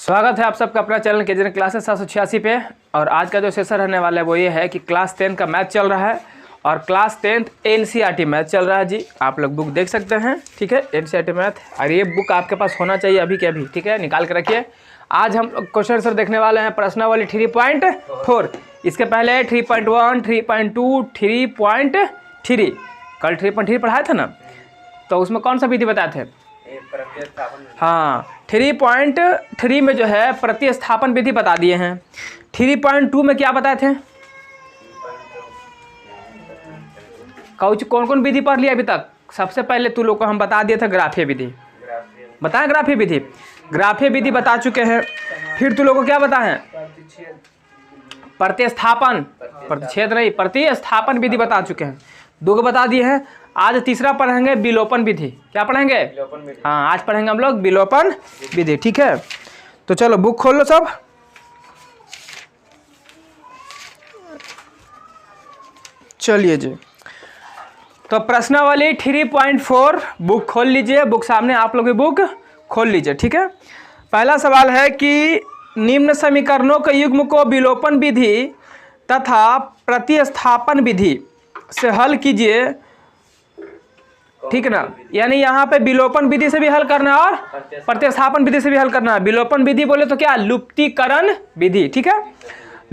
स्वागत है आप सबका अपना चैनल के क्लासेस 786 पे। और आज का जो सेशन रहने वाला है वो ये है कि क्लास 10 का मैथ चल रहा है और क्लास 10 एनसीईआरटी मैथ चल रहा है जी। आप लोग बुक देख सकते हैं, ठीक है, एनसीईआरटी मैथ। और ये बुक आपके पास होना चाहिए अभी के अभी, ठीक है, निकाल के रखिए। आज हम क्वेश्चन आंसर देखने वाले हैं प्रश्नावली 3.4। इसके पहले 3.1, 3.2, 3.3। कल 3.3 पढ़ाया था ना, तो उसमें कौन सा विधि बताए थे? हाँ, 3.3 में जो है प्रतिस्थापन विधि बता दिए हैं। 3.2 में क्या बताए थे? कौन कौन विधि पढ़ लिया अभी तक? सबसे पहले तू लोग को हम बता दिए थे ग्राफीय विधि। बताएं ग्राफीय विधि, ग्राफीय विधि बता चुके हैं। फिर तू लोग को क्या बताएं? प्रतिस्थापन, प्रतिच्छेद नहीं, प्रतिस्थापन विधि बता चुके हैं। दो को बता दिए हैं। आज तीसरा पढ़ेंगे विलोपन विधि। क्या पढ़ेंगे? हाँ, आज पढ़ेंगे हम लोग विलोपन विधि, ठीक है। तो चलो बुक खोल लो सब। चलिए जी, तो प्रश्नावली 3.4 बुक खोल लीजिए। बुक सामने आप लोग की बुक खोल लीजिए, ठीक है। पहला सवाल है कि निम्न समीकरणों के युग्म को विलोपन विधि तथा प्रतिस्थापन विधि से हल कीजिए, ठीक है ना। यानी यहाँ पे विलोपन विधि से भी हल करना है और प्रतिस्थापन विधि से भी हल करना है। विलोपन विधि बोले तो क्या? लुप्तीकरण विधि, ठीक है।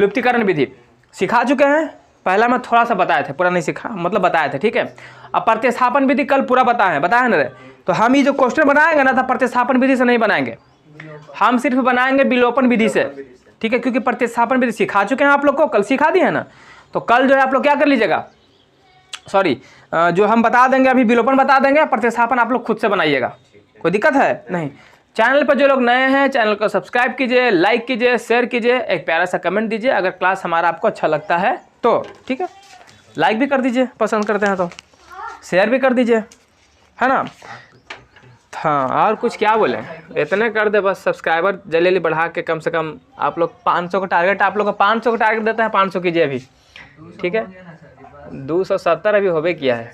लुप्तीकरण विधि सिखा चुके हैं। पहला मैं थोड़ा सा बताए थे, पूरा नहीं सिखा, मतलब बताए थे, ठीक है। अब प्रतिस्थापन विधि कल पूरा बताए ना रे। तो हम ये जो क्वेश्चन बनाएंगे ना, तो प्रतिस्थापन विधि से नहीं बनाएंगे, हम सिर्फ बनाएंगे विलोपन विधि से, ठीक है। क्योंकि प्रतिस्थापन विधि सिखा चुके हैं आप लोग को, कल सिखा दिए है ना। तो कल जो है आप लोग क्या कर लीजिएगा, सॉरी, जो हम बता देंगे अभी विलोपन बता देंगे, प्रतिस्थापन आप लोग खुद से बनाइएगा, कोई दिक्कत है नहीं। चैनल पर जो लोग नए हैं चैनल को सब्सक्राइब कीजिए, लाइक कीजिए, शेयर कीजिए, एक प्यारा सा कमेंट दीजिए अगर क्लास हमारा आपको अच्छा लगता है तो, ठीक है। लाइक भी कर दीजिए, पसंद करते हैं तो शेयर भी कर दीजिए, है ना। हाँ, और कुछ क्या बोले, इतने कर दे बस। सब्सक्राइबर जल्दी बढ़ा के कम से कम आप लोग 500 का टारगेट, आप लोग का 500 का टारगेट देते हैं, 500 कीजिए अभी, ठीक है। 270 अभी होबे किया है,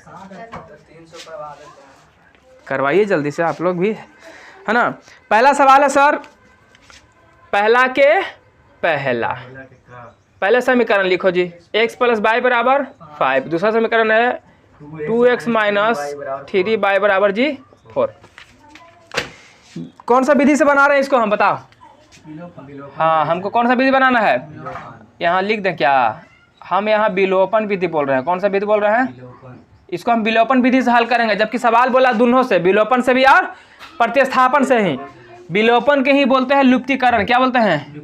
करवाइए जल्दी से आप लोग भी, है ना। पहला सवाल है सर, पहला के पहले समीकरण लिखो जी, x + y = 5। दूसरा समीकरण है 2x - 3y = 4। कौन सा विधि से बना रहे हैं इसको, हम बताओ। हाँ, हमको कौन सा विधि बनाना है? यहाँ लिख दें क्या? हम यहाँ विलोपन विधि बोल रहे हैं। कौन सा विधि बोल रहे हैं? इसको हम विलोपन विधि से हल करेंगे, जबकि सवाल बोला दोनों से, विलोपन से भी और प्रतिस्थापन से ही। विलोपन के ही बोलते हैं लुप्तीकरण। क्या बोलते हैं?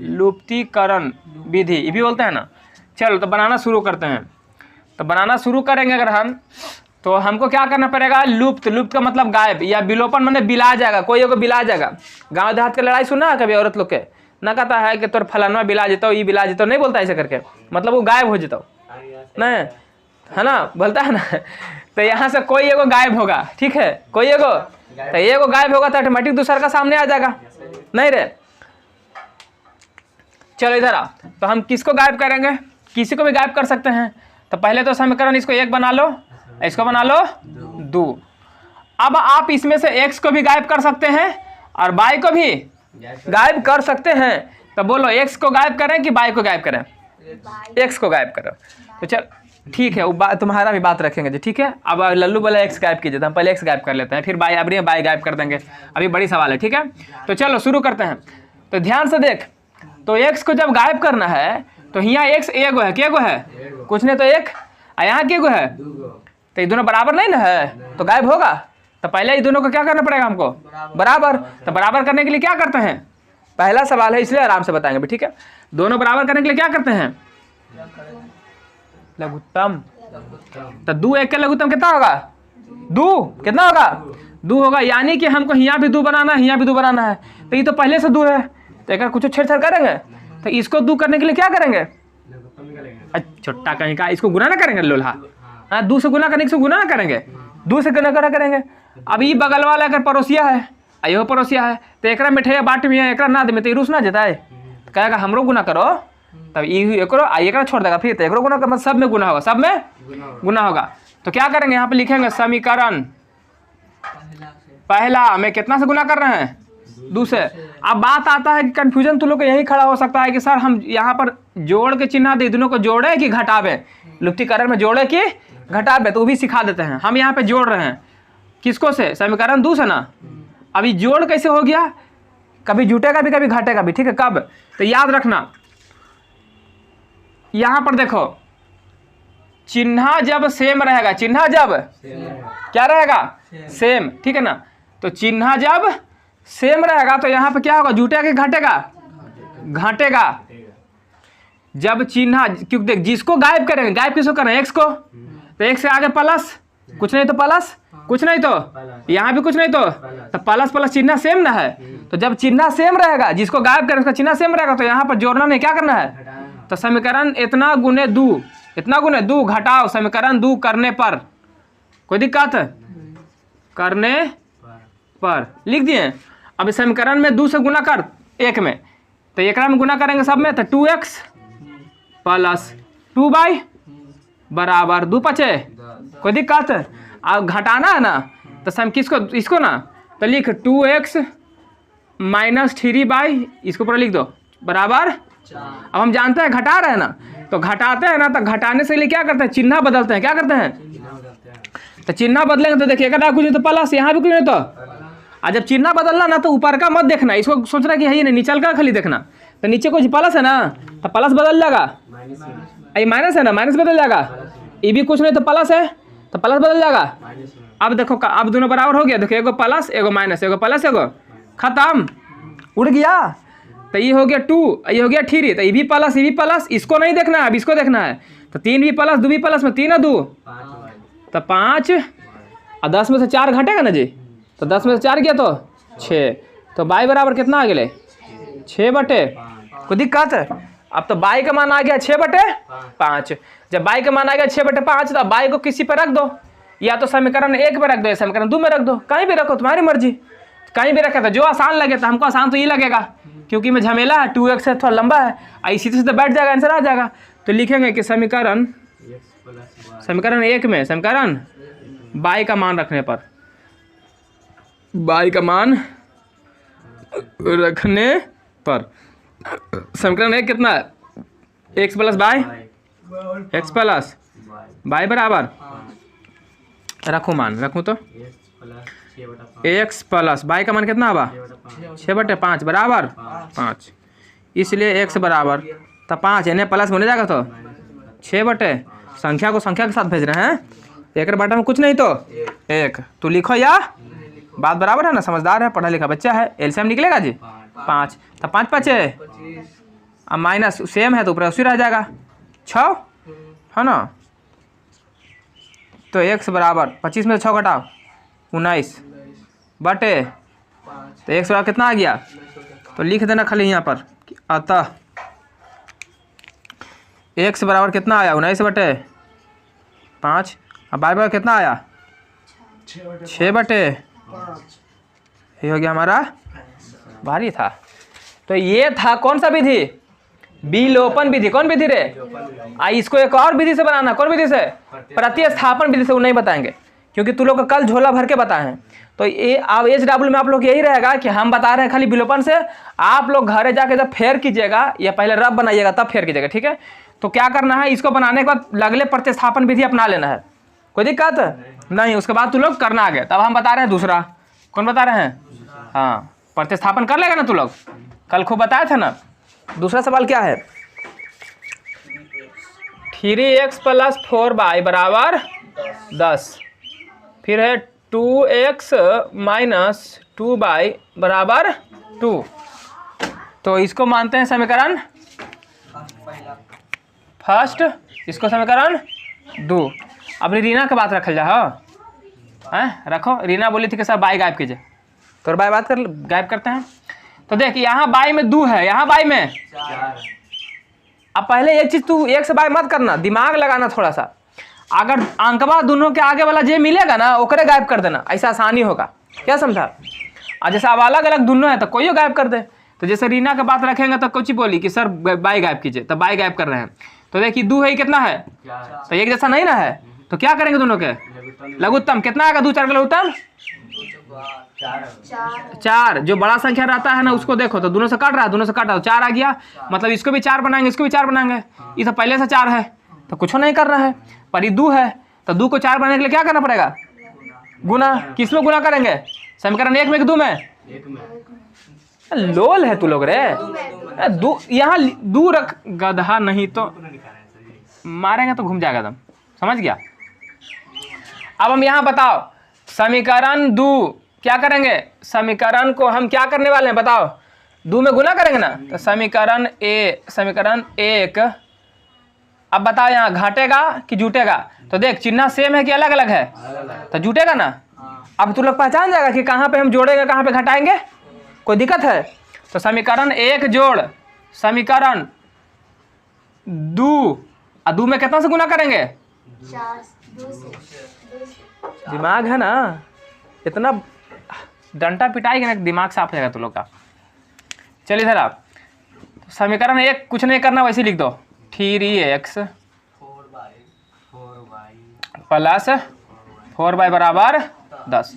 लुप्तीकरण विधि, ये भी बोलते हैं ना। चलो तो बनाना शुरू करते हैं। तो बनाना शुरू करेंगे अगर हम, तो हमको क्या करना पड़ेगा? लुप्त का मतलब गायब, या विलोपन मतलब बिला जाएगा, कोई को बिला जाएगा। गाँव देहात की लड़ाई सुना कभी औरत लोग के? ना कहता है कि तोर फलाना बिला जेतो, ये बिला जेतो, नहीं बोलता ऐसे करके, मतलब वो गायब हो जेतो, नहीं, है ना, बोलता है ना। तो यहाँ से कोई एगो गायब होगा, ठीक है, कोई एगो, तो एगो गायब होगा तो ऑटोमेटिक दूसरा का सामने आ जाएगा, नहीं रे। चलो इधर आ। तो हम किसको गायब करेंगे? किसी को भी गायब कर सकते हैं। तो पहले तो समीकरण इसको 1 बना लो, इसको बना लो 2। अब आप इसमें से x को भी गायब कर सकते हैं और y को भी गायब कर सकते हैं। तो बोलो x को गायब करें कि y को गायब करें? x को गायब करो। तो चल ठीक है, वो तुम्हारा भी बात रखेंगे जी, ठीक है। अब लल्लू बोला x गायब कीजिए, तो हम पहले x गायब कर लेते हैं, फिर y, अब y गायब कर देंगे। अभी बड़ी सवाल है, ठीक है। तो चलो शुरू करते हैं। तो ध्यान से देख, तो x को जब गायब करना है तो यहाँ x एगो है, क्या है? कुछ नहीं तो 1, यहाँ क्या है? तो ये दोनों बराबर नहीं ना है, तो गायब होगा। तो पहले ये दोनों को क्या करना पड़ेगा हमको? बराबर। तो बराबर करने के लिए क्या करते हैं? पहला सवाल है इसलिए आराम से बताएंगे, ठीक है। दोनों बराबर करने के लिए क्या करते हैं? लघुत्तम। तो 2 1 का लघुत्तम कितना होगा? 2 कितना होगा? 2 होगा। यानी कि हमको यहाँ भी 2 बनाना है, यहाँ भी 2 बनाना है। तो ये तो पहले से 2 है, तो एक कुछ छेड़छाड़ करेंगे। तो इसको 2 करने के लिए क्या करेंगे? छोटा कहीं का, इसको गुना ना करेंगे लोल्हा। हाँ, 2 से गुना करने से गुना ना करेंगे, 2 से गुना करेंगे। अब ये बगल वाला अगर पड़ोसिया है, अयो पड़ोसिया है, तो एक मिठाइया बाट में है, एक ना दे में, तो रूस ना जाता है, तो कहेगा हमरो गुना करो, तब एक छोड़ देगा, फिर तो एक गुना कर, सब में गुना होगा, सब में गुना होगा। तो क्या करेंगे? यहाँ पे लिखेंगे समीकरण पहला में कितना से गुना कर रहे हैं? दू से। अब बात आता है कि कन्फ्यूजन तो लोग को यही खड़ा हो सकता है कि सर हम यहाँ पर जोड़ के चिन्ह दे दोनों को जोड़े कि घटावे, लुप्तीकरण में जोड़े कि घटावे, तो वो भी सिखा देते हैं। हम यहाँ पे जोड़ रहे हैं किसको से, समीकरण दू से ना। अभी जोड़ कैसे हो गया, कभी जुटेगा भी कभी घटेगा भी, ठीक है। कब, तो याद रखना यहाँ पर देखो चिन्ह जब सेम रहेगा, चिन्ह जब क्या रहेगा, सेम, ठीक है ना। तो चिन्ह जब सेम रहेगा तो यहाँ पे क्या होगा, जुटेगा कि घटेगा, घटेगा। जब चिन्ह, क्योंकि देख जिसको गायब करेंगे, गायब किसको करें, एक्स को, तो एक्स से आगे प्लस, कुछ नहीं तो प्लस, कुछ नहीं तो यहाँ भी कुछ नहीं तो प्लस प्लस चिन्ह सेम ना है। तो जब चिन्ह सेम रहेगा, जिसको गायब करें उसका चिन्ह सेम रहेगा, तो यहाँ पर जोड़ना नहीं, क्या करना है, तो समीकरण इतना गुने दू, इतना गुने दू घटाओ समीकरण दू करने पर, कोई दिक्कत है, करने पर लिख दिए। अब इस समीकरण में दू से गुना कर एक में, तो एक में गुना करेंगे सब में, तो 2x प्लस 2y बराबर 2 पचे, कोई दिक्कत है। अब घटाना है ना, तो सम किसको, इसको ना, तो लिख 2x माइनस 3y, इसको पूरा लिख दो बराबर। अब हम जानते हैं घटा रहे हैं ना, तो घटाते हैं ना, तो घटाने से लिए क्या करते हैं, चिन्ह बदलते हैं, क्या करते हैं, तो चिन्ह बदलेंगे तो देखिए कुछ नहीं तो प्लस, यहाँ भी कुछ नहीं तो। और जब चिन्ह बदलना ना तो ऊपर का मत देखना, इसको सोचना कि है नहीं, नीचल का खाली देखना। तो नीचे कुछ प्लस है ना, तो प्लस बदल जाएगा, ये माइनस है ना, माइनस बदल जाएगा, ये भी कुछ नहीं तो प्लस है, तो प्लस बदल जाएगा। अब देखो अब दोनों बराबर हो गया, देखो एगो प्लस एगो माइनस, एगो प्लस एगो, खत्म, उड़ गया। तो ये हो गया 2, ये हो गया 3, तो ये भी प्लस, इसको नहीं देखना है, अब इसको देखना है। तो 3 भी प्लस 2 भी प्लस में 3 और 2 तो 5, और 10 में से 4 घटेगा ना जी, तो 10 में से 4 गया तो 6, तो y बराबर कितना आ गया, 6/, कोई दिक्कत है। अब तो y का मान आ गया 6/5। जब y का मान आ गया 6/5 तो y को किसी पर रख दो, या तो समीकरण 1 में रख दो या समीकरण 2 में रख दो, कहीं भी रखो, तुम्हारी मर्जी, कहीं भी रखे तो जो आसान लगे। तो हमको आसान तो ये लगेगा क्योंकि में झमेला है, 2x है थोड़ा लंबा है, इसी से तो बैठ जाएगा, आंसर आ जाएगा। तो लिखेंगे कि समीकरण 1 में समीकरण y का मान रखने पर, y का मान रखने पर समीकरण 1 कितना है, x plus y, x plus y बराबर, रखो मान, रखूँ तो x प्लस y का मान कितना होगा, 6/5 बराबर 5, इसलिए x बराबर, तो 5 यानी प्लस बन जाएगा, तो 6/, संख्या को संख्या के साथ भेज रहे हैं, एक बटा में कुछ नहीं तो 1, तो लिखो या बात बराबर है ना, समझदार है, पढ़ा लिखा बच्चा है। एलसीएम निकलेगा जी 5, तो 5 5 अब माइनस सेम है तो ऊपर उसी रह जाएगा 6 है ना। तो x बराबर 25 में 6 घटाओ 19 बटे, तो x बराबर कितना आ गया, तो लिख देना खाली यहाँ पर, अतः x बराबर कितना आया 19/5, अब y बराबर कितना आया 6/5, ये हो गया हमारा, भारी था। तो ये था कौन सा विधि, विलोपन विधि। कौन विधि रे, इसको एक और विधि से बनाना, कौन विधि से, प्रतिस्थापन विधि से, वो नहीं बताएंगे क्योंकि तू लोग का कल झोला भर के बताए हैं। तो ये अब HW में आप लोग यही रहेगा कि हम बता रहे हैं खाली विलोपन से, आप लोग घरे जाके जब फेर कीजिएगा या पहले रब बनाइएगा तब फेर कीजिएगा, ठीक है। तो क्या करना है, इसको बनाने के बाद लगले प्रतिस्थापन विधि अपना लेना है, कोई दिक्कत नहीं। उसके बाद तू लोग करना आगे, तब हम बता रहे हैं दूसरा, कौन बता रहे हैं, हाँ प्रतिस्थापन कर लेगा ना तू लोग, कल खूब बताए थे ना। दूसरा सवाल क्या है, 3x प्लस 4y बराबर 10, फिर है 2x माइनस 2y बराबर 2, तो इसको मानते हैं समीकरण फर्स्ट, इसको समीकरण 2। अब रीना का बात रखल जा, हाँ रखो, रीना बोली थी कि सर बाई गायब कीजिए, तो बाई बात कर गायब करते हैं। तो देख यहाँ बाई में 2 है, यहाँ बाई में 4। अब पहले एक चीज तू एक से बाई मत करना, दिमाग लगाना थोड़ा सा, अगर अंकवा दोनों के आगे वाला जे मिलेगा ना ओकरे गायब कर देना, ऐसा आसानी होगा, क्या समझा। और जैसे अब अलग अलग दोनों है तो कोई गायब कर दे, तो जैसे रीना का बात रखेंगे तो कुछ बोली कि सर बाई गायब कीजिए, तो बाई गायब कर रहे हैं। तो देखिए 2 है, कितना है, तो एक जैसा नहीं ना है, तो क्या करेंगे दोनों के लघुत्तम, कितना आएगा 2 4 का लघुत्तम 4 जो बड़ा संख्या रहता है ना उसको देखो तो दोनों से कट रहा है, दोनों से कट रहा है, 4 आ गया। मतलब इसको भी 4 बनाएंगे, इसको भी 4 बनाएंगे। ये तो पहले से 4 है तो कुछ नहीं कर रहा है, पर ये 2 है तो 2 को 4 बनाने के लिए क्या करना पड़ेगा? गुना। किसमें गुना करेंगे? समीकरण 1 में कि 2 में? लोल है तू लोग रे। यहाँ 2 रख, गधा नहीं तो मारेंगे तो घूम जाएगा एकदम, समझ गया? अब हम यहाँ बताओ समीकरण 2 क्या करेंगे? समीकरण को हम क्या करने वाले हैं बताओ? 2 में गुना करेंगे ना, तो समीकरण 1 अब बताओ यहाँ घटेगा कि जुटेगा? तो देख चिन्ह सेम है कि अलग अलग है? तो जुटेगा ना। अब तू लोग पहचान जाएगा कि कहाँ पे हम जोड़ेंगे कहाँ पे घटाएंगे, कोई दिक्कत है? तो समीकरण 1 जोड़ समीकरण 2 और 2 में कितना से गुना करेंगे? 4 2 से दिमाग है ना, इतना डंटा पिटाएगी ना दिमाग साफ हो जाएगा तुम लोग का। चलिए सर आप समीकरण 1 कुछ नहीं करना, वैसे लिख दो 3x प्लस 4y बराबर 10।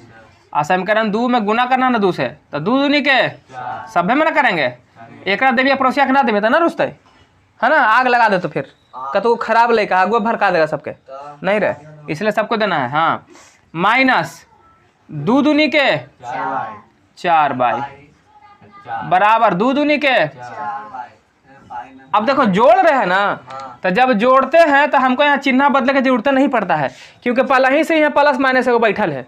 और समीकरण 2 में गुना करना ना 2 से, तो 2 दूनी के सभ्य में ना करेंगे, एक देवी पड़ोसिया के ना देवे तो ना रुसते है ना, आग लगा दे तो फिर कतो खराब लेगा, आगो भड़का देगा सबके, नहीं रहे, इसलिए सबको देना है। हाँ माइनस 2 दूनी के 4y बराबर 2 दूनी के। अब देखो जोड़ रहे हैं ना, तो जब जोड़ते हैं तो हमको यहाँ चिन्ह बदले की जरूरत नहीं पड़ता है, क्योंकि पहले ही से यहाँ प्लस माइनस को बैठल है,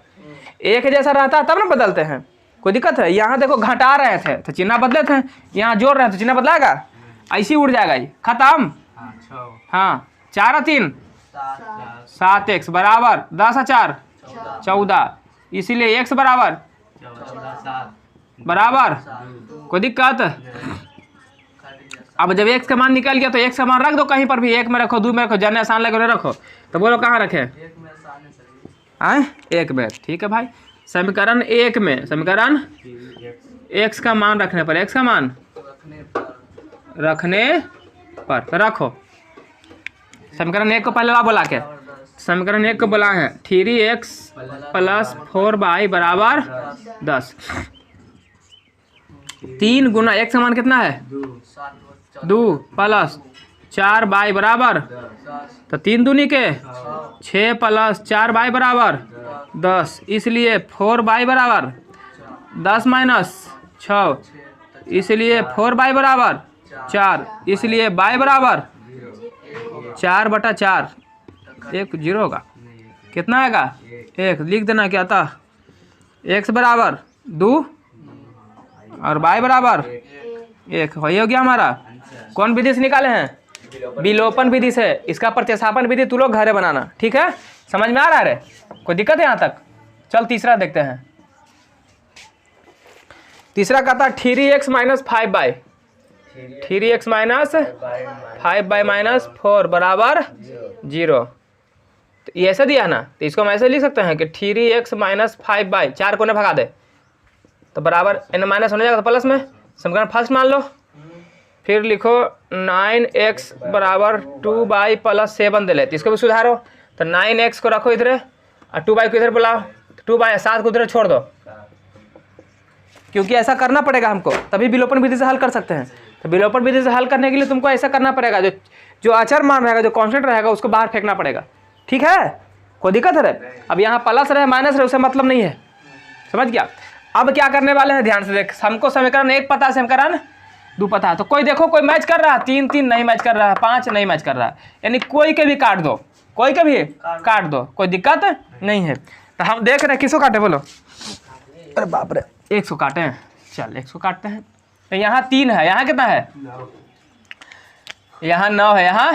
एक जैसा रहता है तब ना बदलते हैं, कोई दिक्कत है? यहाँ देखो घटा रहे थे तो चिन्ह बदले थे, यहाँ जोड़ रहे हैं तो चिन्ह बदलाएगा, ऐसे उड़ जाएगा ये, खत्म। हाँ 4 और 3 7x बराबर 10 और 4 14, इसीलिए x बराबर कोई दिक्कत? अब जब x का मान निकल गया तो x का मान रख दो कहीं पर भी, 1 में रखो 2 में रखो, जाने आसान लगे रखो। तो बोलो कहाँ रखे? 1 में। ठीक है भाई, समीकरण 1 में समीकरण x का मान रखने पर, x का मान रखने पर तो रखो। समीकरण 1 को पहले ला बोला के, समीकरण 1 को बोला है 3x प्लस 4y बराबर 10। 3 गुना x का मान कितना है? 2 प्लस 4y बराबर, तो 3 दूनी के 6 प्लस 4y बराबर 10, इसलिए 4y बराबर 10 माइनस 6, इसलिए 4y बराबर 4, इसलिए y बराबर 4/4, 1 0 होगा, कितना आएगा? 1 लिख देना, क्या था? x बराबर 2 और y बराबर 1 हो गया हमारा। कौन विधि से निकाले हैं? विलोपन विधि से। इसका प्रतिस्थापन विधि तू लोग घरे बनाना, ठीक है? समझ में आ रहा है? कोई दिक्कत है यहाँ तक? चल तीसरा देखते हैं। तीसरा कहता 3x minus 5y, 3x minus 5y minus 4 बराबर 0। तो ये ऐसा दिया ना, तो इसको हम ऐसे लिख सकते हैं कि 3x माइनस 5y, 4 को न भगा दे तो बराबर n माइनस होने जाएगा तो प्लस में, समीकरण फर्स्ट मान लो। फिर लिखो 9x बराबर 2y प्लस 7 दे लेते, इसको भी सुधारो। तो 9x को रखो इधर और 2y को इधर बुलाओ, 2y 7 को इधर छोड़ दो, क्योंकि ऐसा करना पड़ेगा हमको, तभी विलोपन विधि से हल कर सकते हैं। तो विलोपन विधि से हल करने के लिए तुमको ऐसा करना पड़ेगा, जो अचर मान रहेगा, जो कांस्टेंट रहेगा उसको बाहर फेंकना पड़ेगा, ठीक है? कोई दिक्कत है? अब यहाँ प्लस रहे माइनस रहे उससे मतलब नहीं है, समझ गया? अब क्या करने वाले हैं ध्यान से देख, हमको समीकरण 1 पता है, समीकरण 2 पता है, तो कोई देखो कोई मैच कर रहा है, 3 3 नहीं मैच कर रहा है, 5 नहीं मैच कर रहा है, यानी कोई के भी काट दो, कोई के भी काट दो, कोई दिक्कत नहीं है। तो हम देख रहे हैं किसको काटे बोलो? अरे बाप रे, 100 काटे हैं, चल 100 काटते हैं। तो यहाँ 3 है, यहाँ कितना है? यहाँ 9 है, यहाँ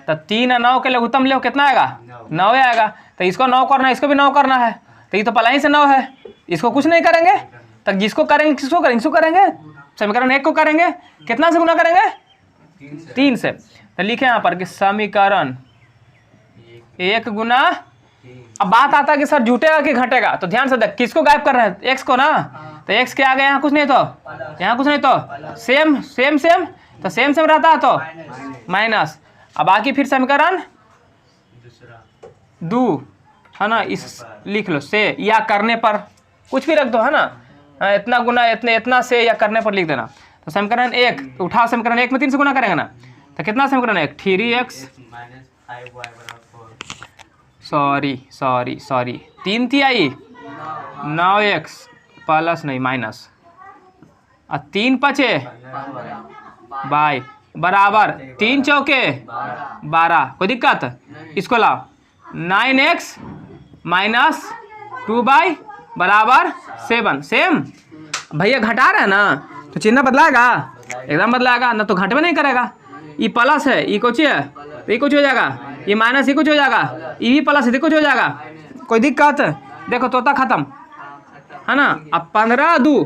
तो 3 और 9 के लघुत्तम ले कितना आएगा? 9 आएगा। तो इसको 9 करना है, इसको भी 9 करना है, तो ये तो पहले ही से 9 है, इसको कुछ नहीं करेंगे। तो जिसको करेंगे किसको करेंगे? इसको करेंगे, समीकरण 1 को करेंगे, कितना से गुना करेंगे? 3 से। तो लिखे यहाँ पर कि समीकरण 1 गुना, अब बात आता है कि सर जुटेगा कि घटेगा, तो ध्यान से देख, किसको गायब कर रहे हैं? x को ना, तो x के आगे यहाँ कुछ नहीं, तो यहाँ कुछ नहीं, तो सेम सेम सेम, तो सेम सेम रहता है तो माइनस। अब बाकी फिर समीकरण 2 है ना, इस लिख लो से, या करने पर कुछ भी रख दो, है ना, इतना गुना इतने इतना से या करने पर लिख देना। तो समीकरण 1 उठाओ, समीकरण 1 में 3 से गुना करेंगे ना, तो कितना समीकरण 1 3x सॉरी 3 थी आई 9x प्लस नहीं माइनस और 3 पचे बाई बराबर 3 चौके 12। कोई दिक्कत? इसको लाओ 9x माइनस 2 बाई बराबर 7। सेम भैया घटा रहे हैं ना, तो चिन्ह बदलाएगा, एकदम बदलाएगा ना, तो घटवे नहीं करेगा। ये प्लस है, ये कुछ है तो ये कुछ हो जाएगा, ये माइनस ये कुछ हो जाएगा, ये भी प्लस ये कुछ हो जाएगा। कोई दिक्कत? देखो तोता खत्म, है ना। अब 15 2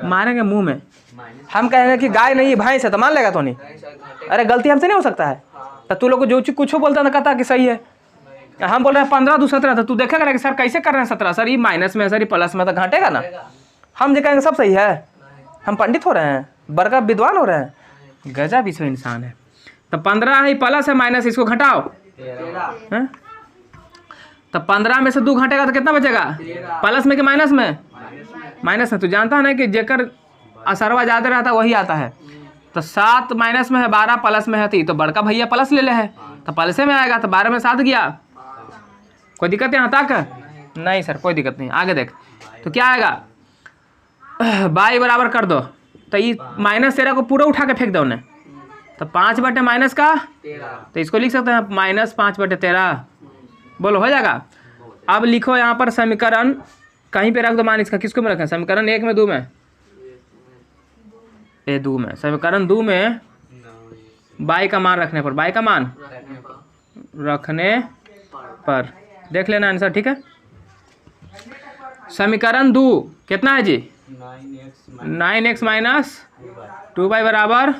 मारेंगे मुंह में, हम कहेंगे कि गाय नहीं भैंस है, तो मान लेगा तो नहीं। अरे गलती हमसे नहीं हो सकता है, तो तू लोग को जो चीज कुछ बोलता है कहता कि सही है। हम बोल रहे हैं 15 2 17, तो तू देखेगा कि सर कैसे कर रहे हैं 17, सर ये माइनस में है, सर ये प्लस में, तो घटेगा ना। हम जो कहेंगे सब सही है, हम पंडित हो रहे हैं, बड़का विद्वान हो रहे हैं, गजब विश्व इंसान है। तो 15 है प्लस है माइनस, इसको घटाओ, तो 15 में से 2 घटेगा तो कितना बचेगा? प्लस में कि माइनस में? माइनस में। तू जानता है ना कि जेकर असरवा ज़्यादा रहता है वही आता है। तो 7 माइनस में है, 12 प्लस में है, तो बड़का भैया प्लस ले है, तो प्लसे में आएगा, तो 12 में 7 गया। कोई दिक्कत है यहाँ तक? नहीं सर कोई दिक्कत नहीं। आगे देख, तो क्या आएगा? बाई बराबर कर दो, तो ये -13 को पूरा उठा के फेंक दो उन्हें, तो 5 बटे माइनस का, तो इसको लिख सकते हैं -5/13। बोलो हो जाएगा। अब लिखो यहाँ पर समीकरण कहीं पे रख दो, मान इसका किसको में रखें? समीकरण 1 में 2 में, 2 में, समीकरण 2 में बाई का मान रखने पर, बाई का मान रखने पर देख लेना आंसर, ठीक है। समीकरण 2 कितना है जी? 9x माइनस 2 बाई बराबर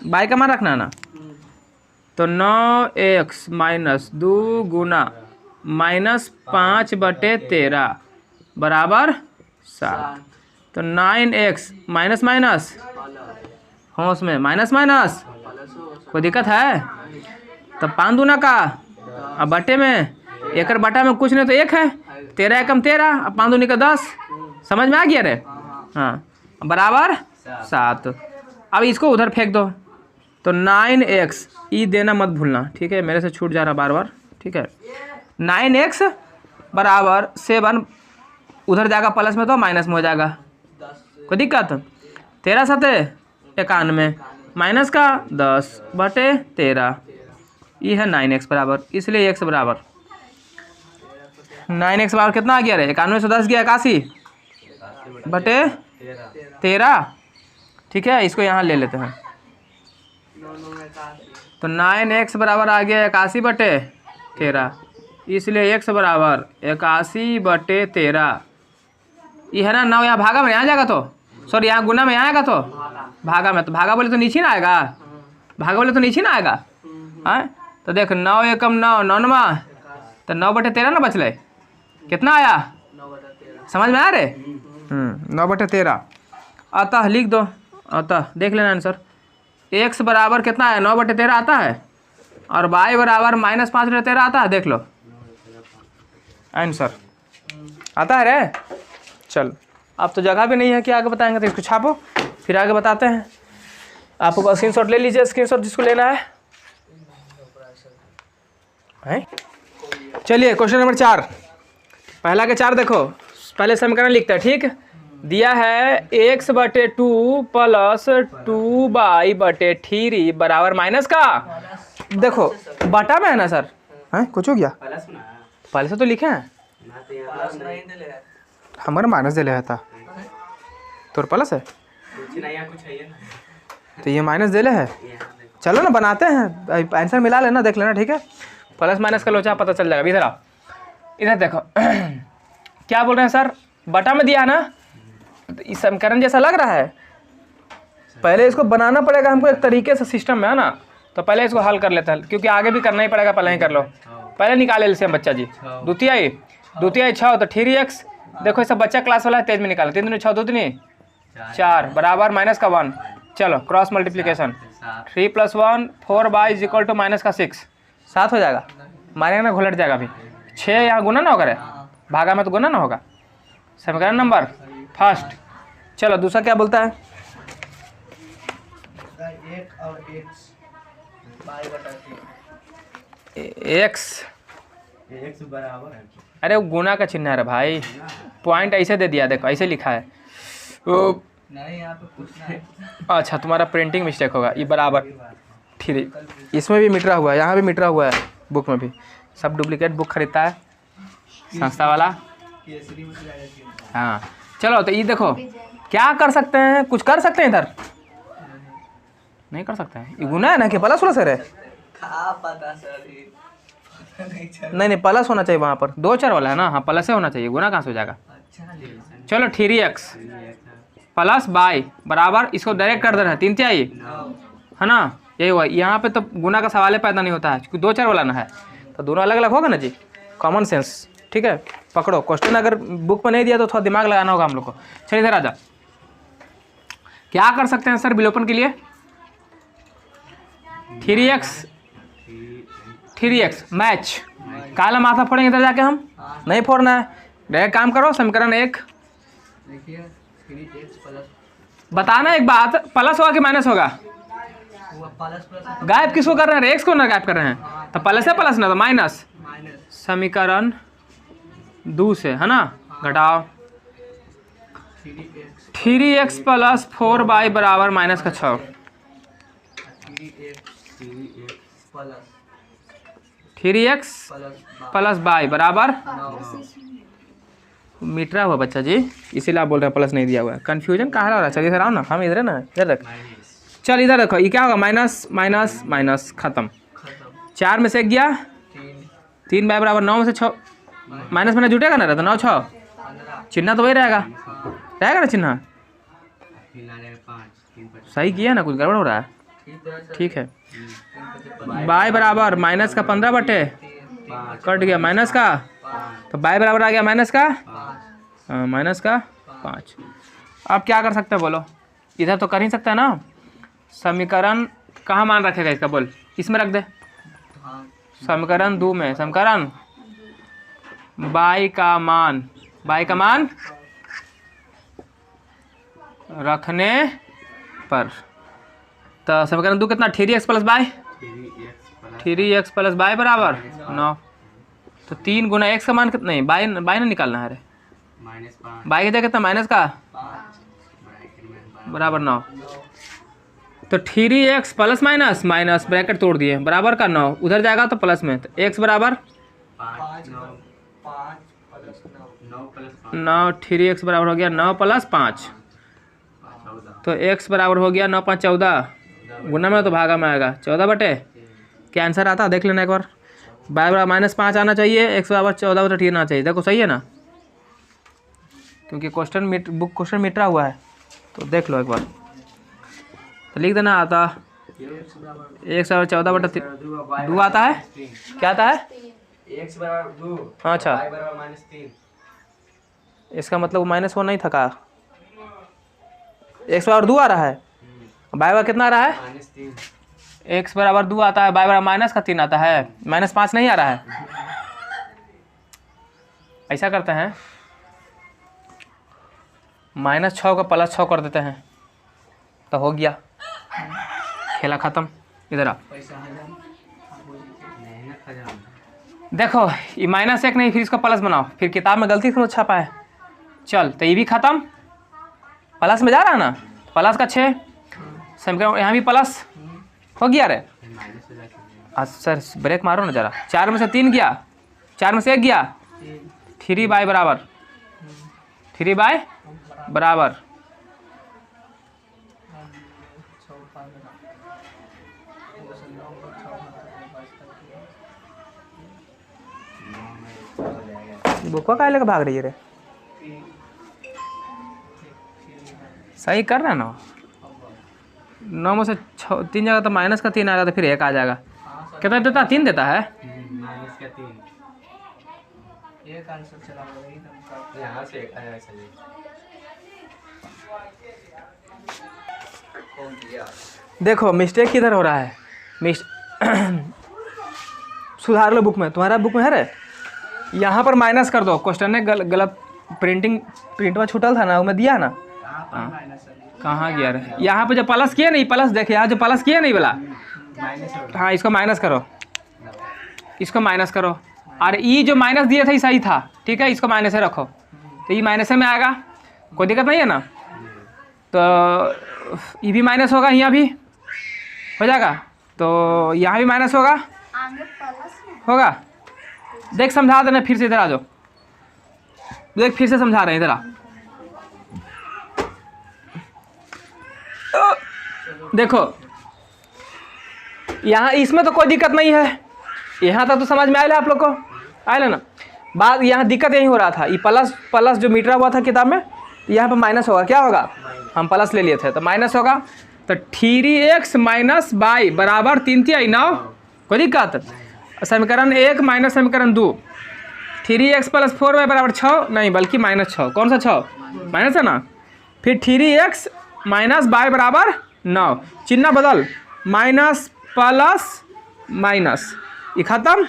बाई का मान रखना है ना, तो 9x माइनस 2 गुना -5/13 बराबर 7। तो 9x माइनस माइनस होश में माइनस माइनस, कोई दिक्कत है? तो 5 दूना का, अब बटे में एक बटा में कुछ नहीं तो 1 है, 13 एकम 13, अब 5 दूनी का 10। समझ में आ गया रे? हाँ, बराबर 7। अब इसको उधर फेंक दो, तो 9x ई देना मत भूलना, ठीक है, मेरे से छूट जा रहा बार बार, ठीक है। 9x बराबर 7 उधर जाएगा प्लस में तो माइनस में हो जाएगा, कोई दिक्कत? 13 7 91 माइनस का 10/13, ये है 9x बराबर, इसलिए x बराबर 9x बराबर कितना आ गया रे? 91 से 10 गया 81/13, ठीक है। इसको यहाँ ले लेते हैं, तो 9x बराबर आ गया 81/13, इसलिए x बराबर 81/13। ये है ना 9 यहाँ भागा में यहाँ जाएगा, तो सॉरी यहाँ गुना में यहाँ आएगा, तो भागा में, तो भागा बोले तो नीचे ना आएगा, भागा बोले तो नीचे ना आएगा। हाँ तो देख 9 एकम 9 9, तो 9/13 ना बचले, कितना आया? समझ में आ रहे? 9/13। अतः लिख दो, अतः देख लेना आंसर, x बराबर कितना है? 9/13 आता है, और y बराबर -5/13 आता है, देख लो आंसर आता है रे। चल अब तो जगह भी नहीं है कि आगे बताएंगे, तो इसको छापो फिर आगे बताते हैं। आपको स्क्रीनशॉट ले लीजिए, स्क्रीनशॉट जिसको लेना है। चलिए क्वेश्चन नंबर 4, पहला के 4 देखो, पहले समीकरण लिखते हैं, ठीक। दिया है x/2 प्लस 2y/3 बराबर माइनस का, देखो बटा में है ना सर, हैं कुछ हो गया पहले से तो लिखे हैं, हमारा माइनस दे रहा था, तो प्लस है, तो ये माइनस दे ले है। चलो ना बनाते हैं, आंसर मिला लेना, देख लेना, ठीक है। प्लस माइनस का लोचा पता चल जाएगा। इधर आओ, इधर देखो क्या बोल रहे हैं सर, बटा में दिया है ना, तो इस समीकरण जैसा लग रहा है। पहले इसको बनाना पड़ेगा हमको एक तरीके से सिस्टम में, है ना, तो पहले इसको हल कर लेते हैं, क्योंकि आगे भी करना ही पड़ेगा, पहले ही कर लो। पहले निकाले एलसीएम बच्चा जी, द्वितीय 6, तो 3x, देखो सब बच्चा क्लास वाला है, तेज में निकाला, 3 दूनी 6 2 दूनी 4 बराबर माइनस का 1। चलो क्रॉस मल्टीप्लीकेशन, 3 + 1 4y = माइनस का 6, 7 हो जाएगा, मारेंगे ना घुलट जाएगा। अभी 6 यहाँ गुना ना होगा रे, भागा में तो गुना ना होगा, समीकरण नंबर फर्स्ट। चलो दूसरा क्या बोलता है? एक और एक्स बाई बटा एक्स, एक्स बराबर है। अरे वो गुना का चिन्ह है रे भाई, पॉइंट ऐसे दे दिया, देखो ऐसे लिखा है। ओ, नहीं यहाँ पे पूछना है। अच्छा तुम्हारा प्रिंटिंग मिस्टेक होगा। ये बराबर थ्री, इसमें भी मिटरा हुआ है, यहाँ भी मिटरा हुआ है, बुक में भी। सब डुप्लीकेट बुक खरीदता है संस्था वाला। केसरी में चला जाती है। हाँ चलो, तो ये देखो क्या कर सकते हैं, कुछ कर सकते हैं इधर? नहीं कर सकते हैं। ये गुना है ना कि प्लस वाला सर है? खा पता सर ये नहीं चल। नहीं प्लस होना चाहिए वहाँ पर, 2 4 वाला है ना। हाँ प्लस से होना चाहिए, गुना कहाँ से हो जाएगा? अच्छा ले चलो 3x प्लस बाई बराबर, इसको डायरेक्ट कर देना है, 3 चाहिए है ना। यही हुआ, यहाँ पे तो गुना का सवाल ही पैदा नहीं होता है क्योंकि 2 4 वाला ना है, तो दोनों अलग अलग होगा ना जी। कॉमन सेंस, ठीक है। पकड़ो, क्वेश्चन अगर बुक में नहीं दिया तो थोड़ा दिमाग लगाना होगा हम लोग को। चलिए इधर आ जा, क्या कर सकते हैं सर विलोपन के लिए? 3x मैच, काला माथा फोड़ेंगे इधर जाके हम, नहीं फोड़ना है। डायरेक्ट काम करो, समीकरण 1 देखिए 3x प्लस बताना एक बात, प्लस होगा कि माइनस होगा? वो प्लस प्लस गायब किसको कर रहे हैं? एक्स को ना गायब कर रहे हैं, तो प्लस है प्लस ना तो माइनस। माइनस समीकरण 2 से है ना, घटाओ 3x 3x प्लस 4 बाई बराबर माइनस का 6। 3x 3x प्लस बाई बराबर 9 मीटरा हुआ बच्चा जी, इसीलिए आप बोल रहे हैं प्लस नहीं दिया हुआ है। कन्फ्यूजन कहाँ हो रहा है? चलिए इधर आओ ना, हम इधर है ना, इधर रख। चल इधर रखो, ये क्या होगा? माइनस माइनस माइनस, खत्म। खत्म 4 में से 1 गया, 3 बाई बराबर 9 में से 6, माइनस में जुटेगा ना, रहता 9 6, 15 चिन्ह तो वही रहेगा, रहेगा ना चिन्ह। सही किया ना, कुछ गड़बड़ हो रहा है? ठीक है। बाई बराबर माइनस का 15 बटे, कट गया माइनस का, तो बाई बराबर आ गया माइनस का, माइनस का 5। अब क्या कर सकते हैं बोलो? इधर तो कर ही सकता है ना। समीकरण कहाँ मान रखेगा इसका? बोल, इसमें रख दे। समीकरण 2 में, समीकरण बाई का मान रखने पर, तो समीकरण 2 कितना? 3x plus by, 3x plus by बराबर 9। तो 3 गुना x का मान कितना? नहीं, बाई ना निकालना है। अरे बाई की जगह कितना? माइनस का बराबर 9। तो 3x plus minus minus, bracket तोड़ दिए, बराबर का 9, उधर जाएगा तो प्लस में, तो x बराबर 9, 3x बराबर हो गया 9 प्लस 5, तो x बराबर हो गया 9 5 14, गुना में तो भागा में आएगा 14 बटे, क्या आंसर आता है देख लेना एक बार। बाई बराबर माइनस 5 आना चाहिए, x बराबर 14 बटे 3 आना चाहिए। देखो सही है ना, क्योंकि क्वेश्चन मिटरा हुआ है, तो देख लो एक बार। तो लिख देना, आता x बराबर 14 बटे 2 आता है। क्या आता है? x बराबर 2, हाँ अच्छा, y बराबर -3। इसका मतलब वो माइनस वो नहीं था का? x बराबर 2 आ रहा है, बाई बराबर कितना आ रहा है? -3। x बराबर 2 आता है, बाई बराबर माइनस का 3 आता है, -5 नहीं आ रहा है। ऐसा करते हैं, -6 का +6 कर देते हैं, तो हो गया, खेला खत्म। इधर आ, देखो ये -1 नहीं, फिर इसको प्लस बनाओ, फिर किताब में गलती से छपा है। चल तो ये भी खत्म, प्लस में जा रहा है ना, प्लस का 6, समीकरण यहाँ भी प्लस हो गया रे। आज सर ब्रेक मारो ना जरा। 4 में से 3 गया, 4 में से 1 गया, 3 बाई बराबर 3 बाई बराबर बुकवा का लेकर भाग रही है रे? सही कर रहा है ना। 9 में से 3 जाएगा तो माइनस का 3 आएगा, तो फिर 1 आ जाएगा। कितना देता? 3 देता है। -3 एक आंसर चला गया यहाँ से एक आया चलिए। कौन किया? देखो मिस्टेक किधर हो रहा है, सुधार लो बुक में, तुम्हारा बुक में है रे। यहाँ पर माइनस कर दो, क्वेश्चन ने गलत प्रिंटवा छूटल था ना, वो मैं दिया ना, कहाँ गया रे? यहाँ पे जो प्लस किया नहीं, प्लस देखे यहाँ जो प्लस किया नहीं बोला, हाँ इसको माइनस करो, इसको माइनस करो, और ई जो माइनस दिया था ये सही था, ठीक है, इसको माइनस से रखो, तो ये माइनस में आएगा, कोई दिक्कत नहीं है ना। तो ये भी माइनस होगा, यहाँ भी हो जाएगा, तो यहाँ भी माइनस होगा, आगे प्लस में होगा। देख समझा देना, फिर से इधर आ जाओ, देख फिर से समझा रहे हैं, इधर आ। देखो यहाँ इसमें तो कोई दिक्कत नहीं है, यहाँ तक तो समझ में आया आप लोग को, आया ना। बात यहाँ दिक्कत यही हो रहा था, ये प्लस जो मीटर हुआ था किताब में, यहाँ पर माइनस होगा, क्या होगा, हम प्लस ले लिए थे तो माइनस होगा। तो 3x माइनस बाई बराबर 3 3 9, कोई दिक्कत। समीकरण 1 माइनस समीकरण 2, 3x प्लस 4y बराबर 6 नहीं बल्कि माइनस 6, कौन सा 6 माइनस है ना। फिर 3x माइनस बाई बराबर 9, चिन्ह बदल, माइनस प्लस माइनस, ये खत्म।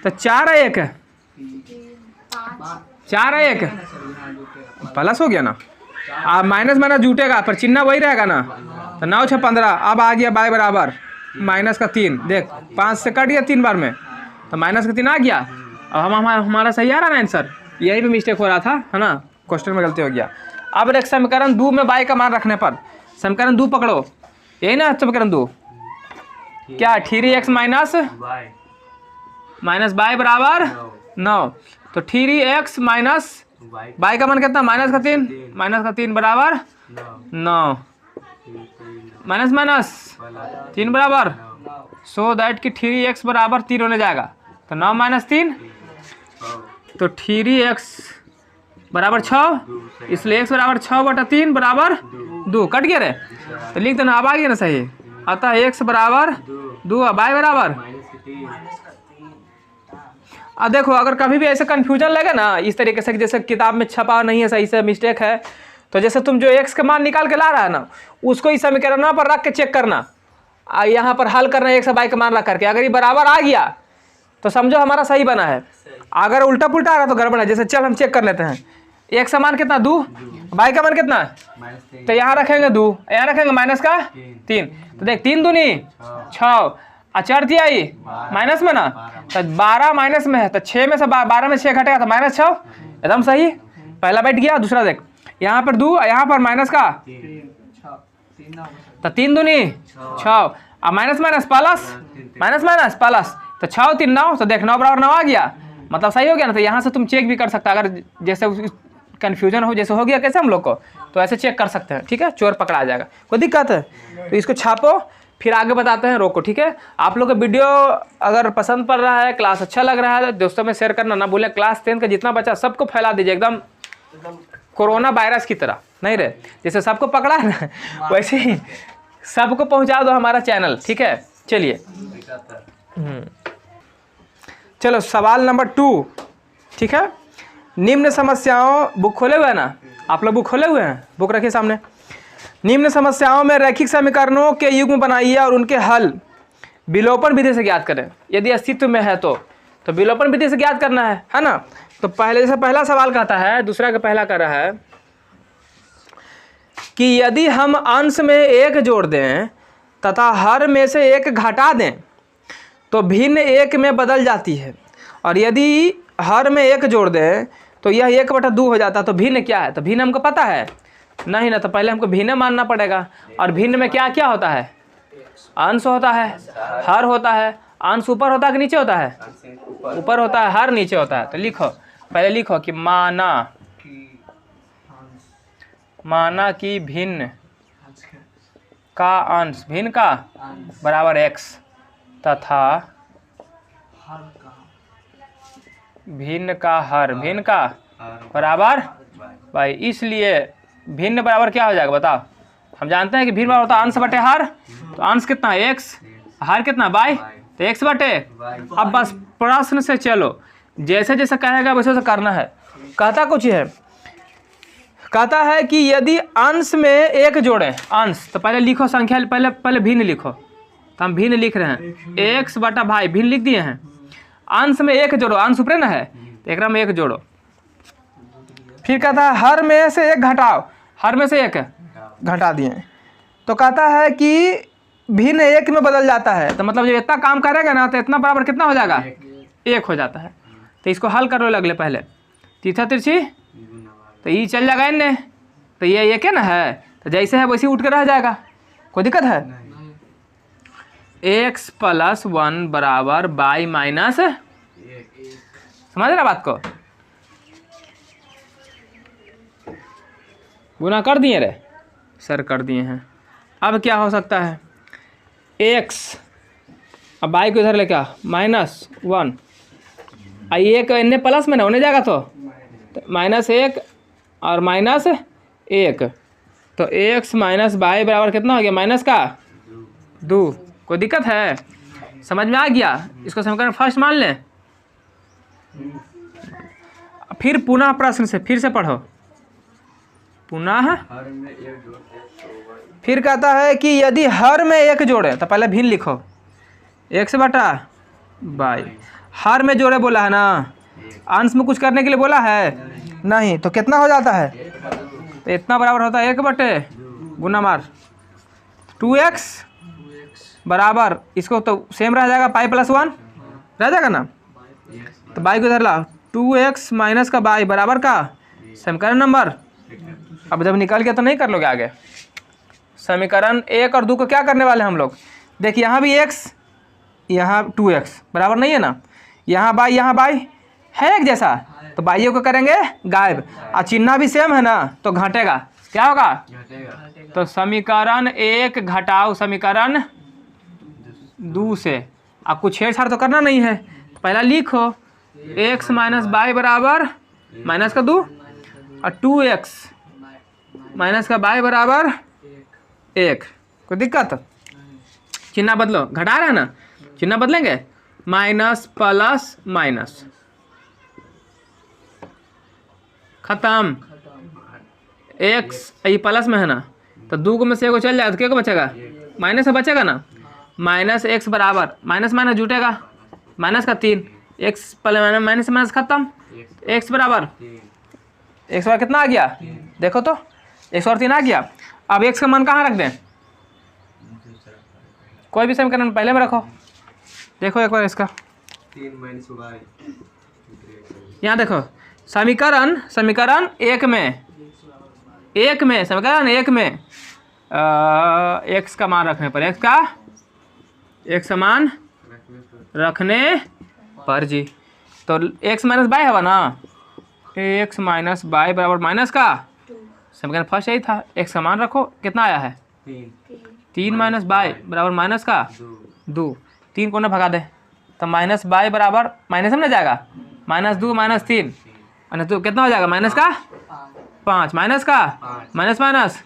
तो 4 है 1, 4 है 1 प्लस हो गया ना, अब माइनस माइनस जुटेगा पर चिन्ह वही रहेगा ना। तो 9 6 15, अब आ गया बाई बराबर माइनस का 3, देख 5 से कट गया 3 बार में, तो माइनस का 3 आ गया। अब हमारा सही आ रहा ना आंसर, यही पे मिस्टेक हो रहा था, है ना, क्वेश्चन में गलती हो गया। अब एक समीकरण 2 में बाई का मान रखने पर, समीकरण 2 पकड़ो, यही ना समीकरण 2, क्या 3x माइनस बाई बराबर 9, तो 3x माइनस बाई का मान कितना, माइनस का 3 बराबर 9, माइनस माइनस 3 बराबर, सो दैट कि 3x बराबर 3 होने जाएगा, तो 9 माइनस 3, तो 3x बराबर 6, इसलिए x बराबर 6/3 बराबर 2, कट गया रे, तो लिख देना, अब आ गया ना सही। अतः x बराबर 2, बाई बराबर। अब देखो अगर कभी भी ऐसे कन्फ्यूजन लगे ना इस तरीके से, जैसे किताब में छपा नहीं है सही से, मिस्टेक है, तो जैसे तुम जो x का मान निकाल के ला रहा है ना, उसको इस समीकरण पर रख के चेक करना, यहाँ पर हल करना x बाई का मान रख करके, अगर ये बराबर आ गया तो समझो हमारा सही बना है, अगर उल्टा पुल्टा आ रहा तो गड़बड़ है। जैसे चल हम चेक कर लेते हैं, x का मान कितना 2, बाई का मान कितना, तो यहाँ रखेंगे 2, यहाँ रखेंगे माइनस का 3, तो देख 3 दूनी 6, अचर थी आई माइनस में ना, तो 12 माइनस में है, तो 6 में से 12 में 6 घटेगा तो माइनस 6, एकदम सही, पहला बैठ गया। दूसरा देख यहाँ पर 2, यहाँ पर माइनस का, तो 3 दूनी 6, अब minus minus plus, minus minus plus, तो 6 3 9, तो देख 9 बराबर 9 आ गया, मतलब सही हो गया ना। तो यहाँ से तुम चेक भी कर सकते हो, अगर जैसे कन्फ्यूजन हो जैसे हो गया कैसे हम लोग को, तो ऐसे चेक कर सकते हैं, ठीक है, चोर पकड़ा जाएगा, कोई दिक्कत है। तो इसको छापो, फिर आगे बताते हैं, रोको, ठीक है। आप लोग का वीडियो अगर पसंद पड़ रहा है, क्लास अच्छा लग रहा है, दोस्तों में शेयर करना ना भूलें। क्लास 10 का जितना बचा सबको फैला दीजिए, एकदम कोरोना वायरस की तरह, नहीं रे, जैसे सबको पकड़ा है ना वैसे ही सबको पहुंचा दो हमारा चैनल, ठीक है। चलिए चलो सवाल नंबर 2, ठीक है। निम्न समस्याओं, बुक खोले हुए हैं ना आप लोग, बुक खोले हुए हैं, बुक रखिए सामने। निम्न समस्याओं में रैखिक समीकरणों के युग्म बनाइए और उनके हल विलोपन विधि से ज्ञात करें, यदि अस्तित्व में है तो विलोपन विधि से ज्ञात करना है ना। तो पहले जैसे पहला सवाल कहता है, दूसरा का पहला कर रहा है कि यदि हम अंश में 1 जोड़ दें तथा हर में से 1 घटा दें तो भिन्न 1 में बदल जाती है, और यदि हर में 1 जोड़ दें तो यह 1/2 हो जाता है। तो भिन्न क्या है, तो भिन्न हमको पता है नहीं ना, तो पहले हमको भिन्न मानना पड़ेगा। और भिन्न में क्या क्या होता है, अंश होता है, हर होता है। अंश ऊपर होता है कि नीचे होता है, ऊपर होता है, हर नीचे होता है। तो लिखो, पहले लिखो कि माना कि भिन्न का अंश, भिन्न का बराबर x तथा भिन्न का हर, भिन्न का बराबर y। इसलिए भिन्न बराबर क्या हो जाएगा बताओ, हम जानते हैं कि भिन्न बराबर होता है अंश बटे हर, तो अंश कितना है x, हर कितना y, तो x बटे। अब बस प्रश्न से चलो, जैसे जैसे कहेगा वैसे वैसे करना है। कहता कुछ है, कहता है कि यदि अंश में 1 जोड़ें, अंश तो पहले लिखो संख्या, पहले भिन्न लिखो, तो हम भिन्न लिख रहे हैं, x बटा भाई भिन्न लिख दिए हैं। अंश में 1 जोड़ो, अंश ऊपर ना है, तो एक में 1 जोड़ो, फिर कहता है हर में से एक घटाओ, हर में से एक घटा दिए। तो कहता है कि भिन्न एक में बदल जाता है, तो मतलब जब इतना काम करेगा ना तो इतना बराबर कितना हो जाएगा, एक हो जाता है। तो इसको हल कर लो अगले पहले, तीर्था तिरछी तो ये चल जाएगा इनने, तो ये एक है ना है, तो जैसे है वैसे उठ कर रह जाएगा, कोई दिक्कत है। x + 1 बराबर y माइनस, समझ रहा बात को, गुना कर दिए रे सर, कर दिए हैं। अब क्या हो सकता है, x अब y को इधर लेके -1, एक इन्हें प्लस में ना होने जाएगा तो -1 और -1, तो x माइनस y बराबर कितना हो गया, माइनस का 2। कोई दिक्कत है, समझ में आ गया। इसको समीकरण फर्स्ट मान लें। फिर पुनः प्रश्न से फिर से पढ़ो, पुनः फिर कहता है कि यदि हर में एक जोड़े, तो पहले भिन्न लिखो, x बटा y, हर में जोड़े बोला है ना, अंश में कुछ करने के लिए बोला है नहीं, तो कितना हो जाता है, तो इतना बराबर होता है 1 बटे गुना मार 2x बराबर, इसको तो सेम रह जाएगा, पाई + 1 रह जाएगा ना, तो y को इधर ला, 2x माइनस का y बराबर का समीकरण नंबर। अब जब निकल गया तो नहीं कर लोगे आगे, समीकरण 1 और 2 को क्या करने वाले हम लोग, देखिए यहाँ भी x यहाँ 2x बराबर नहीं है ना, यहाँ y है एक जैसा, तो बाइयों को करेंगे गायब, और चिन्ह भी सेम है ना तो घटेगा, क्या होगा, तो समीकरण 1 घटाओ समीकरण 2 से। अब कुछ छेड़छाड़ तो करना नहीं है, तो पहला लिखो x माइनस y बराबर माइनस का 2 और 2x माइनस का y बराबर 1। कोई दिक्कत, चिन्ह बदलो, घटा रहे हैं ना, चिन्ह बदलेंगे, माइनस प्लस माइनस, खत्म। x ये प्लस में है ना, तो 2 में से 1 चल जाएगा तो क्या को बचेगा, माइनस से बचेगा ना, माइनस x बराबर माइनस माइनस जुटेगा, माइनस का 3, x माइनस माइनस खत्म, x बराबर कितना आ गया, देखो तो 1 और 3 आ गया। अब x का मान कहाँ रख दें, कोई भी समीकरण पहले में रखो, देखो एक बार इसका 3 - y, यहाँ देखो समीकरण 1 में समीकरण 1 में x का मान रखने पर, x का मान रखने पर जी, तो x माइनस y है ना, x माइनस y बराबर माइनस का समीकरण फर्स्ट यही था, x का मान रखो, कितना आया है 3 माइनस y बराबर माइनस का 2, 3 को ना भगा दे, तो माइनस y बराबर माइनस में ना जाएगा, -2 - 3 और तो कितना हो जाएगा, माइनस का 5, माइनस का माइनस माइनस,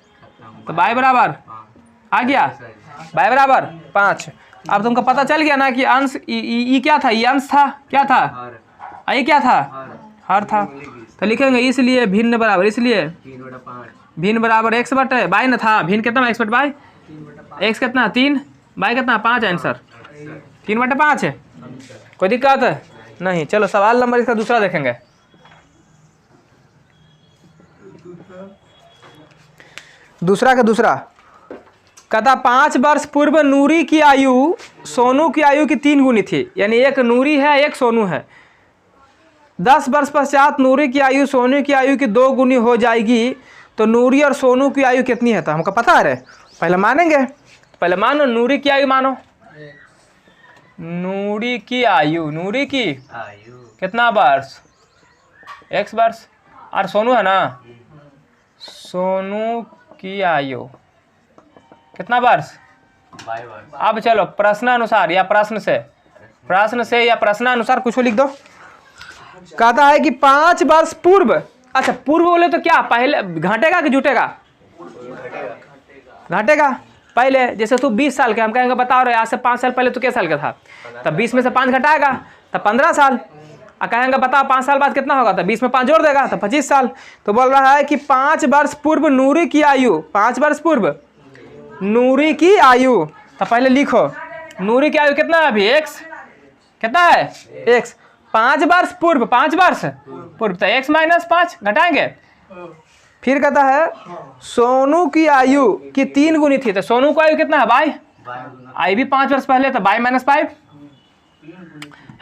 तो y बराबर आ गया, y बराबर 5। अब तुमको पता चल गया ना कि अंश ई क्या था, ये अंश था, क्या था, आई क्या था, हर था, तो लिखेंगे इसलिए भिन्न बराबर, इसलिए 3/5, भिन्न बराबर x बटे y न था, भिन्न कितना x बटे y, x कितना 3, y कितना 5, आंसर 3/5 है। कोई दिक्कत नहीं, चलो सवाल नंबर इसका दूसरा देखेंगे। दूसरा कहता 5 वर्ष पूर्व नूरी की आयु सोनू की आयु की 3 गुनी थी, यानी एक नूरी है एक सोनू है। 10 वर्ष पश्चात नूरी की आयु सोनू की आयु की 2 गुनी हो जाएगी, तो नूरी और सोनू की आयु कितनी है, तो हमको पता है रे, पहले मानेंगे, पहले मानो नूरी की आयु मानो, नूरी की आयु कितना वर्ष, x वर्ष, और सोनू है ना, सोनू की आयु कितना वर्ष, अब चलो प्रश्नानुसार या प्रश्न से या प्रश्नानुसार कुछ लिख दो। कहता है कि 5 वर्ष पूर्व, अच्छा पूर्व बोले तो क्या पहले घटेगा कि जुटेगा, घटेगा। पहले जैसे तू 20 साल के, हम कहेंगे बताओ रे आज से 5 साल पहले तू किस साल का था, तब 20 में से 5 घटाएगा तब 15 साल, और कहेंगे बताओ 5 साल बाद कितना होगा, तो 20 में 5 जोड़ देगा तो 25 साल। तो बोल रहा है कि 5 वर्ष पूर्व नूरी की आयु, 5 वर्ष पूर्व नूरी की आयु, तो पहले लिखो नूरी की आयु कितना है अभी, x कितना है, x 5 वर्ष पूर्व, 5 वर्ष पूर्व, तो x - 5 घटाएंगे, फिर कहता है सोनू की आयु की 3 गुनी थी, तो सोनू की आयु कितना है भाई? आई भी 5 वर्ष पहले, तो बाई माइनस 5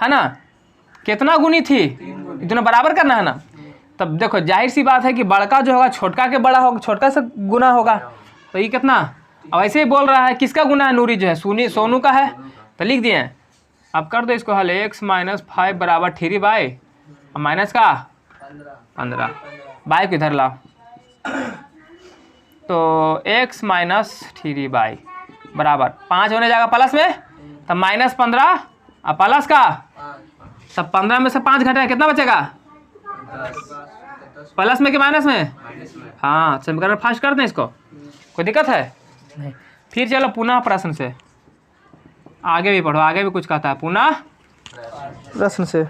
है ना, कितना गुनी थी? दोनों बराबर करना है ना। तब देखो जाहिर सी बात है कि बड़का जो होगा छोटका के बड़ा होगा, छोटका से गुना होगा, तो ये कितना? अब ऐसे ही बोल रहा है किसका गुना है? नूरी जो है सोनू का है, तो लिख दिए। अब कर दो इसको हल, x माइनस 5 बराबर 3 बाई माइनस का 15, बाई को इधर लाओ, तो x माइनस 3 बाई बराबर 5 होने जाएगा प्लस में, तब माइनस 15 और प्लस का, तब 15 में से 5 घटाए कितना बचेगा? प्लस में कि माइनस में? हाँ, समीकरण फास्ट कर दें इसको, कोई दिक्कत है नहीं। फिर चलो पुनः प्रश्न से आगे भी पढ़ो, आगे भी कुछ कहता है पुनः प्रश्न से।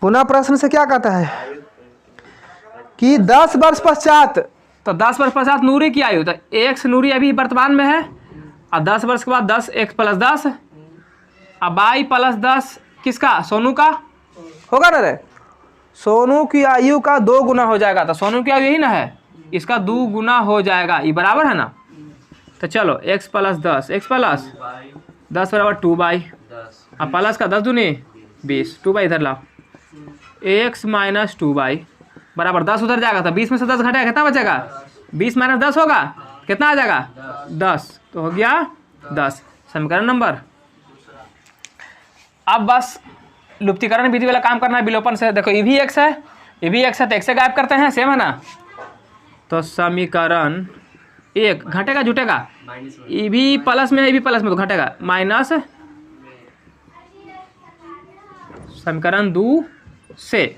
पुनः प्रश्न से क्या कहता है कि 10 वर्ष पश्चात, तो 10 वर्ष पश्चात नूरी की आयु, तो x नूरी अभी वर्तमान में है, और 10 वर्ष के बाद 10x प्लस 10, अब बाई प्लस 10 किसका? सोनू का होगा ना रे। सोनू की आयु का 2 गुना हो जाएगा, तो सोनू की आयु यही ना है, इसका 2 गुना हो जाएगा, ये बराबर है ना। तो चलो x प्लस 10, x प्लस 10 बराबर 2 बाई, अब प्लस का 10 दूनी 20, 2 बाई इधर लाओ, x माइनस 2 बाई बराबर 10 उधर जाएगा, तो 20 में से 10 घटेगा कितना बचेगा? 20 माइनस 10 होगा, कितना आ जाएगा? 10, तो हो गया 10। समीकरण नंबर। अब बस लुप्तीकरण विधि वाला काम करना है विलोपन से। देखो ये भी x है, ये भी x है, तो x से गायब करते हैं, सेम है ना। तो समीकरण 1 घटेगा जुटेगा, ये भी प्लस में, ये भी प्लस में, तो घटेगा माइनस समीकरण 2 से।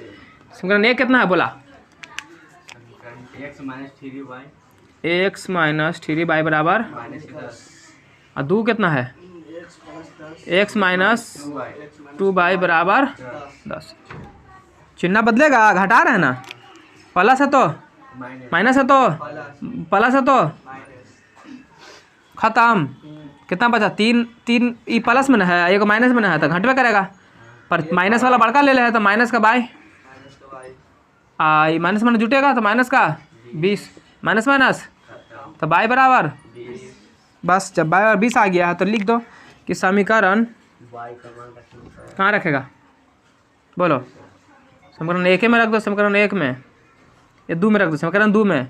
समीकरण 1 कितना है बोला? x माइनस 3 बाई बराबर, और 2 कितना है? x माइनस 2 बाई बराबर 10। चिन्ह बदलेगा, घटा रहे हैं ना, प्लस है तो माइनस है तो प्लस है तो खत्म। कितना बचा? 3 ई प्लस में ना है, एक माइनस में ना है, तो घटवे करेगा, पर माइनस वाला बड़का ले ले, तो माइनस का बाई, आई माइनस में जुटेगा, तो माइनस का 20, माइनस माइनस तो बाई बराबर, बस जब बाई बराबर 20 आ गया है तो लिख दो कि समीकरण कहाँ रखेगा बोलो? समीकरण 1 में रख दो, समीकरण 1 में, ये 2 में रख दो, समीकरण 2 में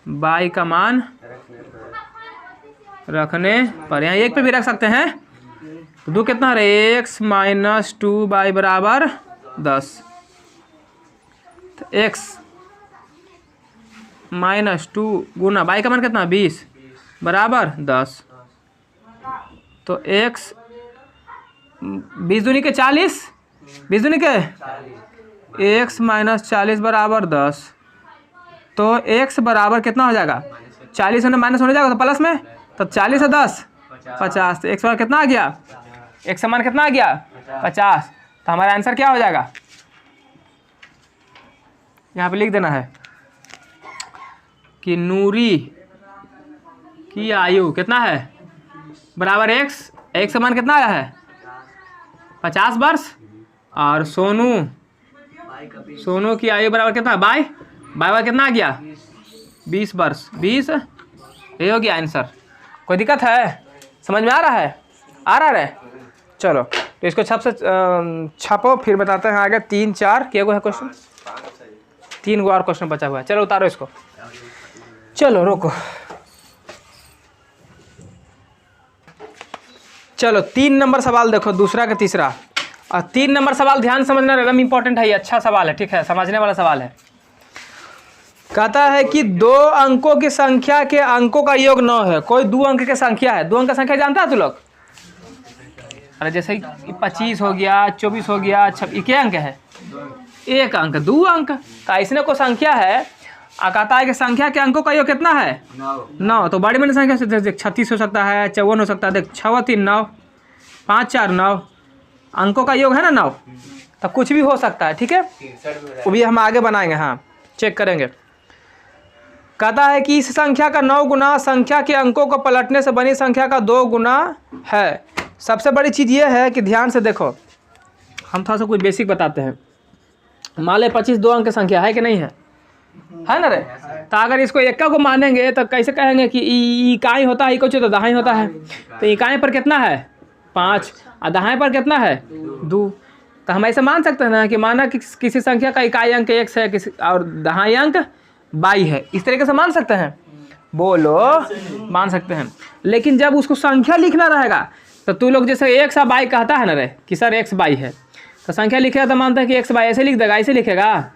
बाई का मान रखने पर, यहाँ 1 पे भी रख सकते हैं, तो 2 कितना है? x माइनस 2 बाई बराबर 10, तो x माइनस 2 गुना बाई का मान कितना? 20 बराबर 10, तो x 20 दूनी के 40, 20 दूनी के x माइनस 40 बराबर 10, तो x बराबर कितना हो जाएगा? 40 होने माइनस होने जाएगा, तो प्लस में, तो 40 है 10 50, तो x बराबर कितना आ गया? x मान कितना आ गया? 50, तो हमारा आंसर क्या हो जाएगा? यहाँ पे लिख देना है कि नूरी की आयु कितना है? बराबर x का मान कितना आया है? 50 वर्ष, और सोनू की आयु बराबर कितना? बाई बराबर कितना आ गया? 20 वर्ष, 20, ये हो गया आंसर। कोई दिक्कत है? समझ में आ रहा है? आ रहा है? चलो तो इसको छापो, फिर बताते हैं आगे। 3 4 क्या है क्वेश्चन? 3 गो और क्वेश्चन बचा हुआ है, चलो उतारो इसको, चलो रोको। चलो 3 नंबर सवाल देखो, दूसरा का तीसरा, और 3 नंबर सवाल ध्यान समझना एकदम इंपॉर्टेंट है, ये अच्छा सवाल है, ठीक है, समझने वाला सवाल है। कहता है कि 2 अंकों की संख्या के अंकों का योग 9 है। कोई 2 अंक की संख्या है, 2 अंक की संख्या जानता है तू लोग? अरे जैसे 25 हो गया, 24 हो गया, 26, क्या अंक है? 1 अंक, 2 अंक। तो ऐसने को संख्या है, कहता है कि संख्या के अंकों का योग कितना है? 9। तो बड़ी बड़ी संख्या से देख 36 हो सकता है, 54 हो सकता है, देख 6 3 9, 5 4 9, अंकों का योग है ना 9, तो कुछ भी हो सकता है, ठीक है, वो भी हम आगे बनाएंगे, हाँ चेक करेंगे। कहता है कि इस संख्या का 9 गुना संख्या के अंकों को पलटने से बनी संख्या का 2 गुना है। सबसे बड़ी चीज़ ये है कि ध्यान से देखो, हम थोड़ा सा कुछ बेसिक बताते हैं। मान ले 25 2 अंक की संख्या है कि नहीं है ना रे। तो अगर इसको एक्का को मानेंगे तो कैसे कहेंगे कि इकाई होता है, कुछ तो दहाई होता है। तो इकाई पर कितना है 5 और दहाई पर कितना है 2। तो हम ऐसे मान सकते हैं ना कि माना कि किसी संख्या का इकाई अंक x है किसी और दहाई अंक y है, इस तरीके से मान सकते हैं। बोलो मान सकते हैं। लेकिन जब उसको संख्या लिखना रहेगा तो तू लोग जैसे x और y कहता है ना रे कि सर x y है, तो संख्या लिखेगा तो मानता है कि x y ऐसे लिख देगा, ऐसे लिखेगा।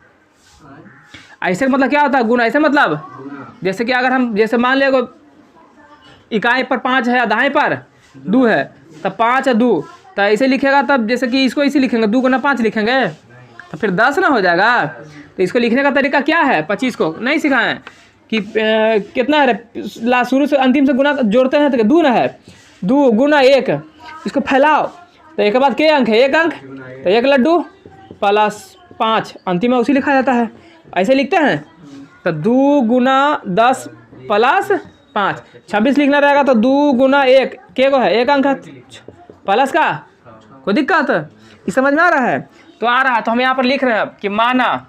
ऐसे मतलब क्या होता है गुना, ऐसे मतलब जैसे कि अगर हम जैसे मान ले इकाई पर 5 है, दहाई पर 2 है, तब 5 और 2 तो ऐसे लिखेगा। तब जैसे कि इसको ऐसे लिखेंगे 2 गुना 5 लिखेंगे तो फिर 10 ना हो जाएगा। तो इसको लिखने का तरीका क्या है, 25 को नहीं सिखाएं कि कितना है शुरू से अंतिम से गुना जोड़ते हैं तो 2 ना है, 2 गुना 1, इसको फैलाओ तो एक के बाद के अंक है 1 अंक, तो 1 लड्डू प्लस 5 अंतिम में उसी लिखा जाता है। ऐसे लिखते हैं तो 2 गुना 10 प्लस 5 26 लिखना रहेगा। तो 2 गुना 1 के को है 1 अंक है प्लस का, कोई दिक्कत ये समझ में आ रहा है। तो आ रहा है तो हम यहाँ पर लिख रहे हैं कि माना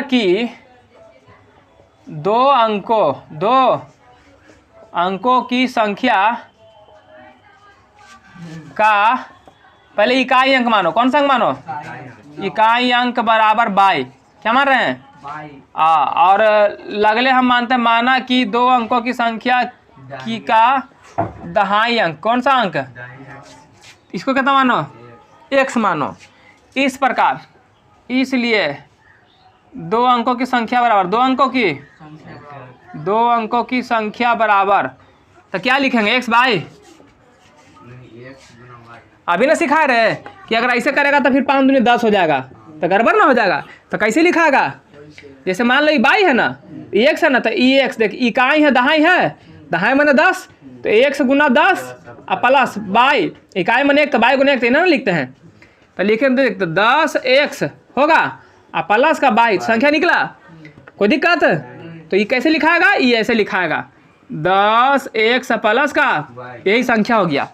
कि 2 अंकों की संख्या का पहले इकाई अंक मानो। कौन सा अंक मानो, इकाई अंक बराबर बाई, क्या मान रहे हैं और लगले हम मानते हैं माना कि 2 अंकों की संख्या की का दहाई अंक, कौन सा अंक, इसको कितना मानो x मानो। इस प्रकार इसलिए 2 अंकों की संख्या बराबर 2 अंकों की संख्या बराबर, तो क्या लिखेंगे x बाई। अभी ना सिखा रहे कि अगर ऐसे करेगा तो फिर 5 दूनी 10 हो जाएगा, तो गड़बड़ ना हो जाएगा। तो कैसे लिखाएगा, जैसे मान लो बाई है ना, x है ना, तो x देख इकाई है दहाई है, दहाई मैंने 10 तो x गुना 10 और प्लस बाई, इकाई मैंने 1 तो बाई गुना 1 तो ना लिखते हैं। तो लिखे तो 10x होगा और प्लस का बाई, संख्या निकला, कोई दिक्कत। तो ये कैसे लिखाएगा, ये ऐसे लिखाएगा 10x प्लस का, यही संख्या हो गया।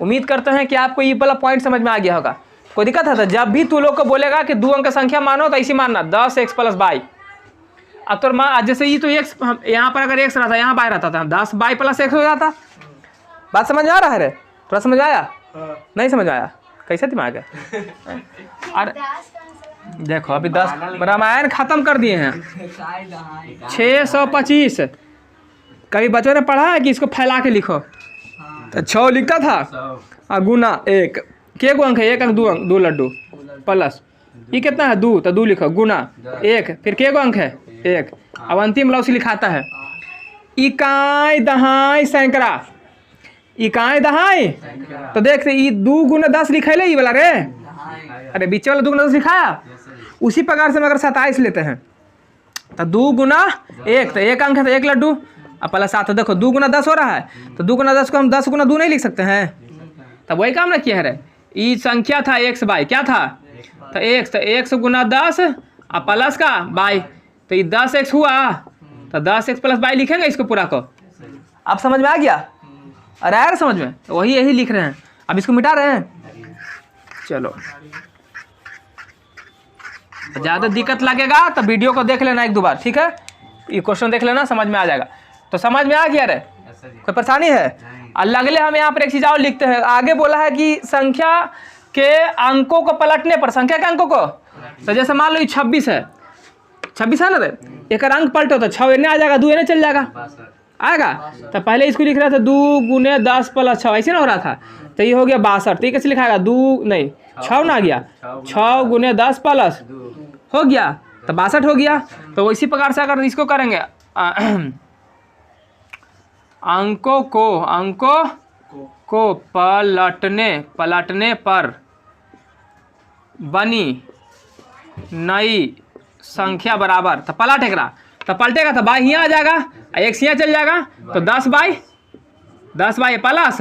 उम्मीद करते हैं कि आपको ये वाला पॉइंट समझ में आ गया होगा। कोई दिक्कत है तो जब भी तू लोग को बोलेगा कि 2 अंक की संख्या मानो तो ऐसी मानना 10x प्लस बाई। अब तो मान जैसे ये तो x यहाँ पर अगर x रहता यहाँ बाई रहता था 10 बाई प्लस x हो जाता। बात समझ में आ रहा है रे, थोड़ा समझ आया नहीं समझ आया, कैसे दिमाग है। अरे देखो अभी 10 रामायण खत्म कर दिए हैं 625। कभी बच्चों ने पढ़ा है कि इसको फैला के लिखो, तो 6 लिखता था और गुना 1 के को अंक है 1 अंक 2 लड्डू प्लस ये कितना है 2 तो 2 लिखो गुना 1 फिर के को अंक है 1। अब अंतिम लौसी लिखाता है इकाई दहाई सैकड़ा, इकाई दहाई। तो देख ये 2 गुना 10 लिखा ये वाला रे, अरे बीच वाला 2 गुना 10 लिखाया। उसी प्रकार से हम अगर 27 लेते हैं तो 2 गुना 1 तो 1 अंक है तो 1 लड्डू अब प्लस 7। देखो 2 गुना 10 हो रहा है तो 2 गुना 10 को हम 10 गुना 2 नहीं लिख सकते हैं, तब वही काम ना किया है रे। ये संख्या था x बाई, क्या था तो x गुना 10 और प्लस का बाई, तो ये 10x हुआ तो 10x प्लस बाई लिखेंगे इसको पूरा को। अब समझ में आ गया, अरे यार समझ में, तो वही यही लिख रहे हैं। अब इसको मिटा रहे हैं, चलो ज़्यादा दिक्कत लगेगा तो वीडियो को देख लेना 1-2 बार, ठीक है। ये क्वेश्चन देख लेना, समझ में आ जाएगा। तो समझ में आ गया रे, कोई परेशानी है। अगले हम यहाँ पर एक चीज़ और लिखते हैं, आगे बोला है कि संख्या के अंकों को पलटने पर, संख्या के अंकों को, तो जैसे मान लो ये 26 है, 26 है ना रे, एक अंक पलटो तो 6 इन्हें आ जाएगा, 2 इन्हें चल जाएगा, आएगा। तो पहले इसको लिख रहा था 2 गुने 10 प्लस 6, ऐसे ना हो रहा था, तो ये हो गया 62। तो ये कैसे लिखाएगा 2 नहीं 6 ना आ गया, 6 गुने 10 प्लस हो गया तो 62 हो गया। तो इसी प्रकार से अगर इसको करेंगे अंकों को पलटने पर बनी नई संख्या बराबर, तो पलटेगा तो बाई यहाँ आ जाएगा, x यहाँ चल जाएगा, तो 10 बाई प्लस,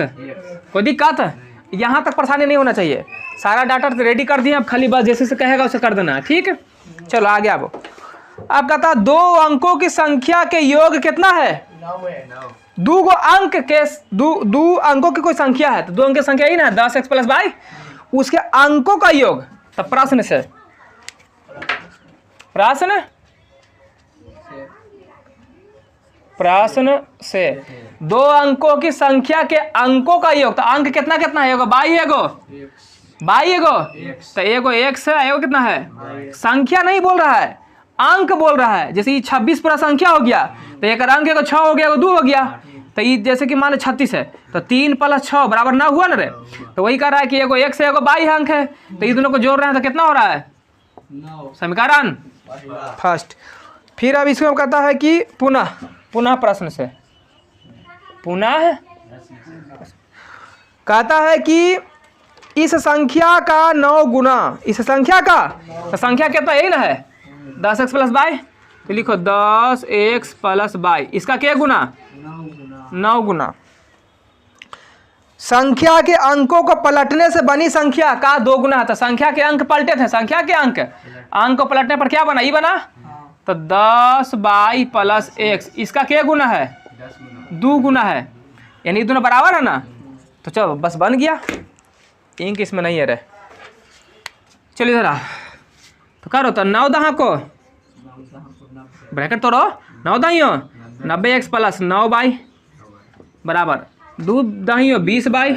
कोई दिक्कत यहाँ तक परेशानी नहीं होना चाहिए। सारा डाटा रेडी कर दिए, अब खाली बस जैसे से कहेगा उसे कर देना है, ठीक। चलो आगे अब कहता 2 अंकों की संख्या के योग कितना है 2 अंक की कोई संख्या है, तो 2 अंक की संख्या ही ना 10x प्लस बाई, उसके अंकों का योग। तो प्रश्न से प्रश्न से दो अंकों की संख्या के अंकों का योग। तो अंक कितना कितना है? एगो बाई एगो तो एगो एक्स है, एगो कितना है? संख्या नहीं बोल रहा है, अंक बोल रहा है। जैसे ये 26 पूरा संख्या हो गया, तो एक अंक एगो 6 हो गया, एगो 2 हो गया। तो ये जैसे कि मान लो 36 है, तो 3 + 6 बराबर 9 हुआ ना रे। तो वही कह रहा है कि एगो एक्स है, एगो बाई अंक है, तो ये दोनों को जोड़ रहे हैं तो कितना हो रहा है? समीकरण फर्स्ट। फिर अब इसको कहता है कि पुनः प्रश्न से कहता है कि इस संख्या का 9 गुना, इस संख्या का, तो संख्या कितना यही ना है 10x + y। तो लिखो 10x + y, इसका क्या गुना? 9 गुना। संख्या के अंकों को पलटने से बनी संख्या का 2 गुना। तो संख्या के अंक पलटे थे, संख्या के अंक को पलटने पर क्या बना? ये बना। तो 10y + x, इसका क्या गुना है? 2 गुना है, यानी दोनों बराबर है ना। तो चलो बस बन गया, इंक इसमें नहीं है रे। चलिए जरा तो करो। तो 9 दहा को ब्रैकेट तोड़ो, 9 दहियो 90x + 9y बराबर 2 दहियो 20y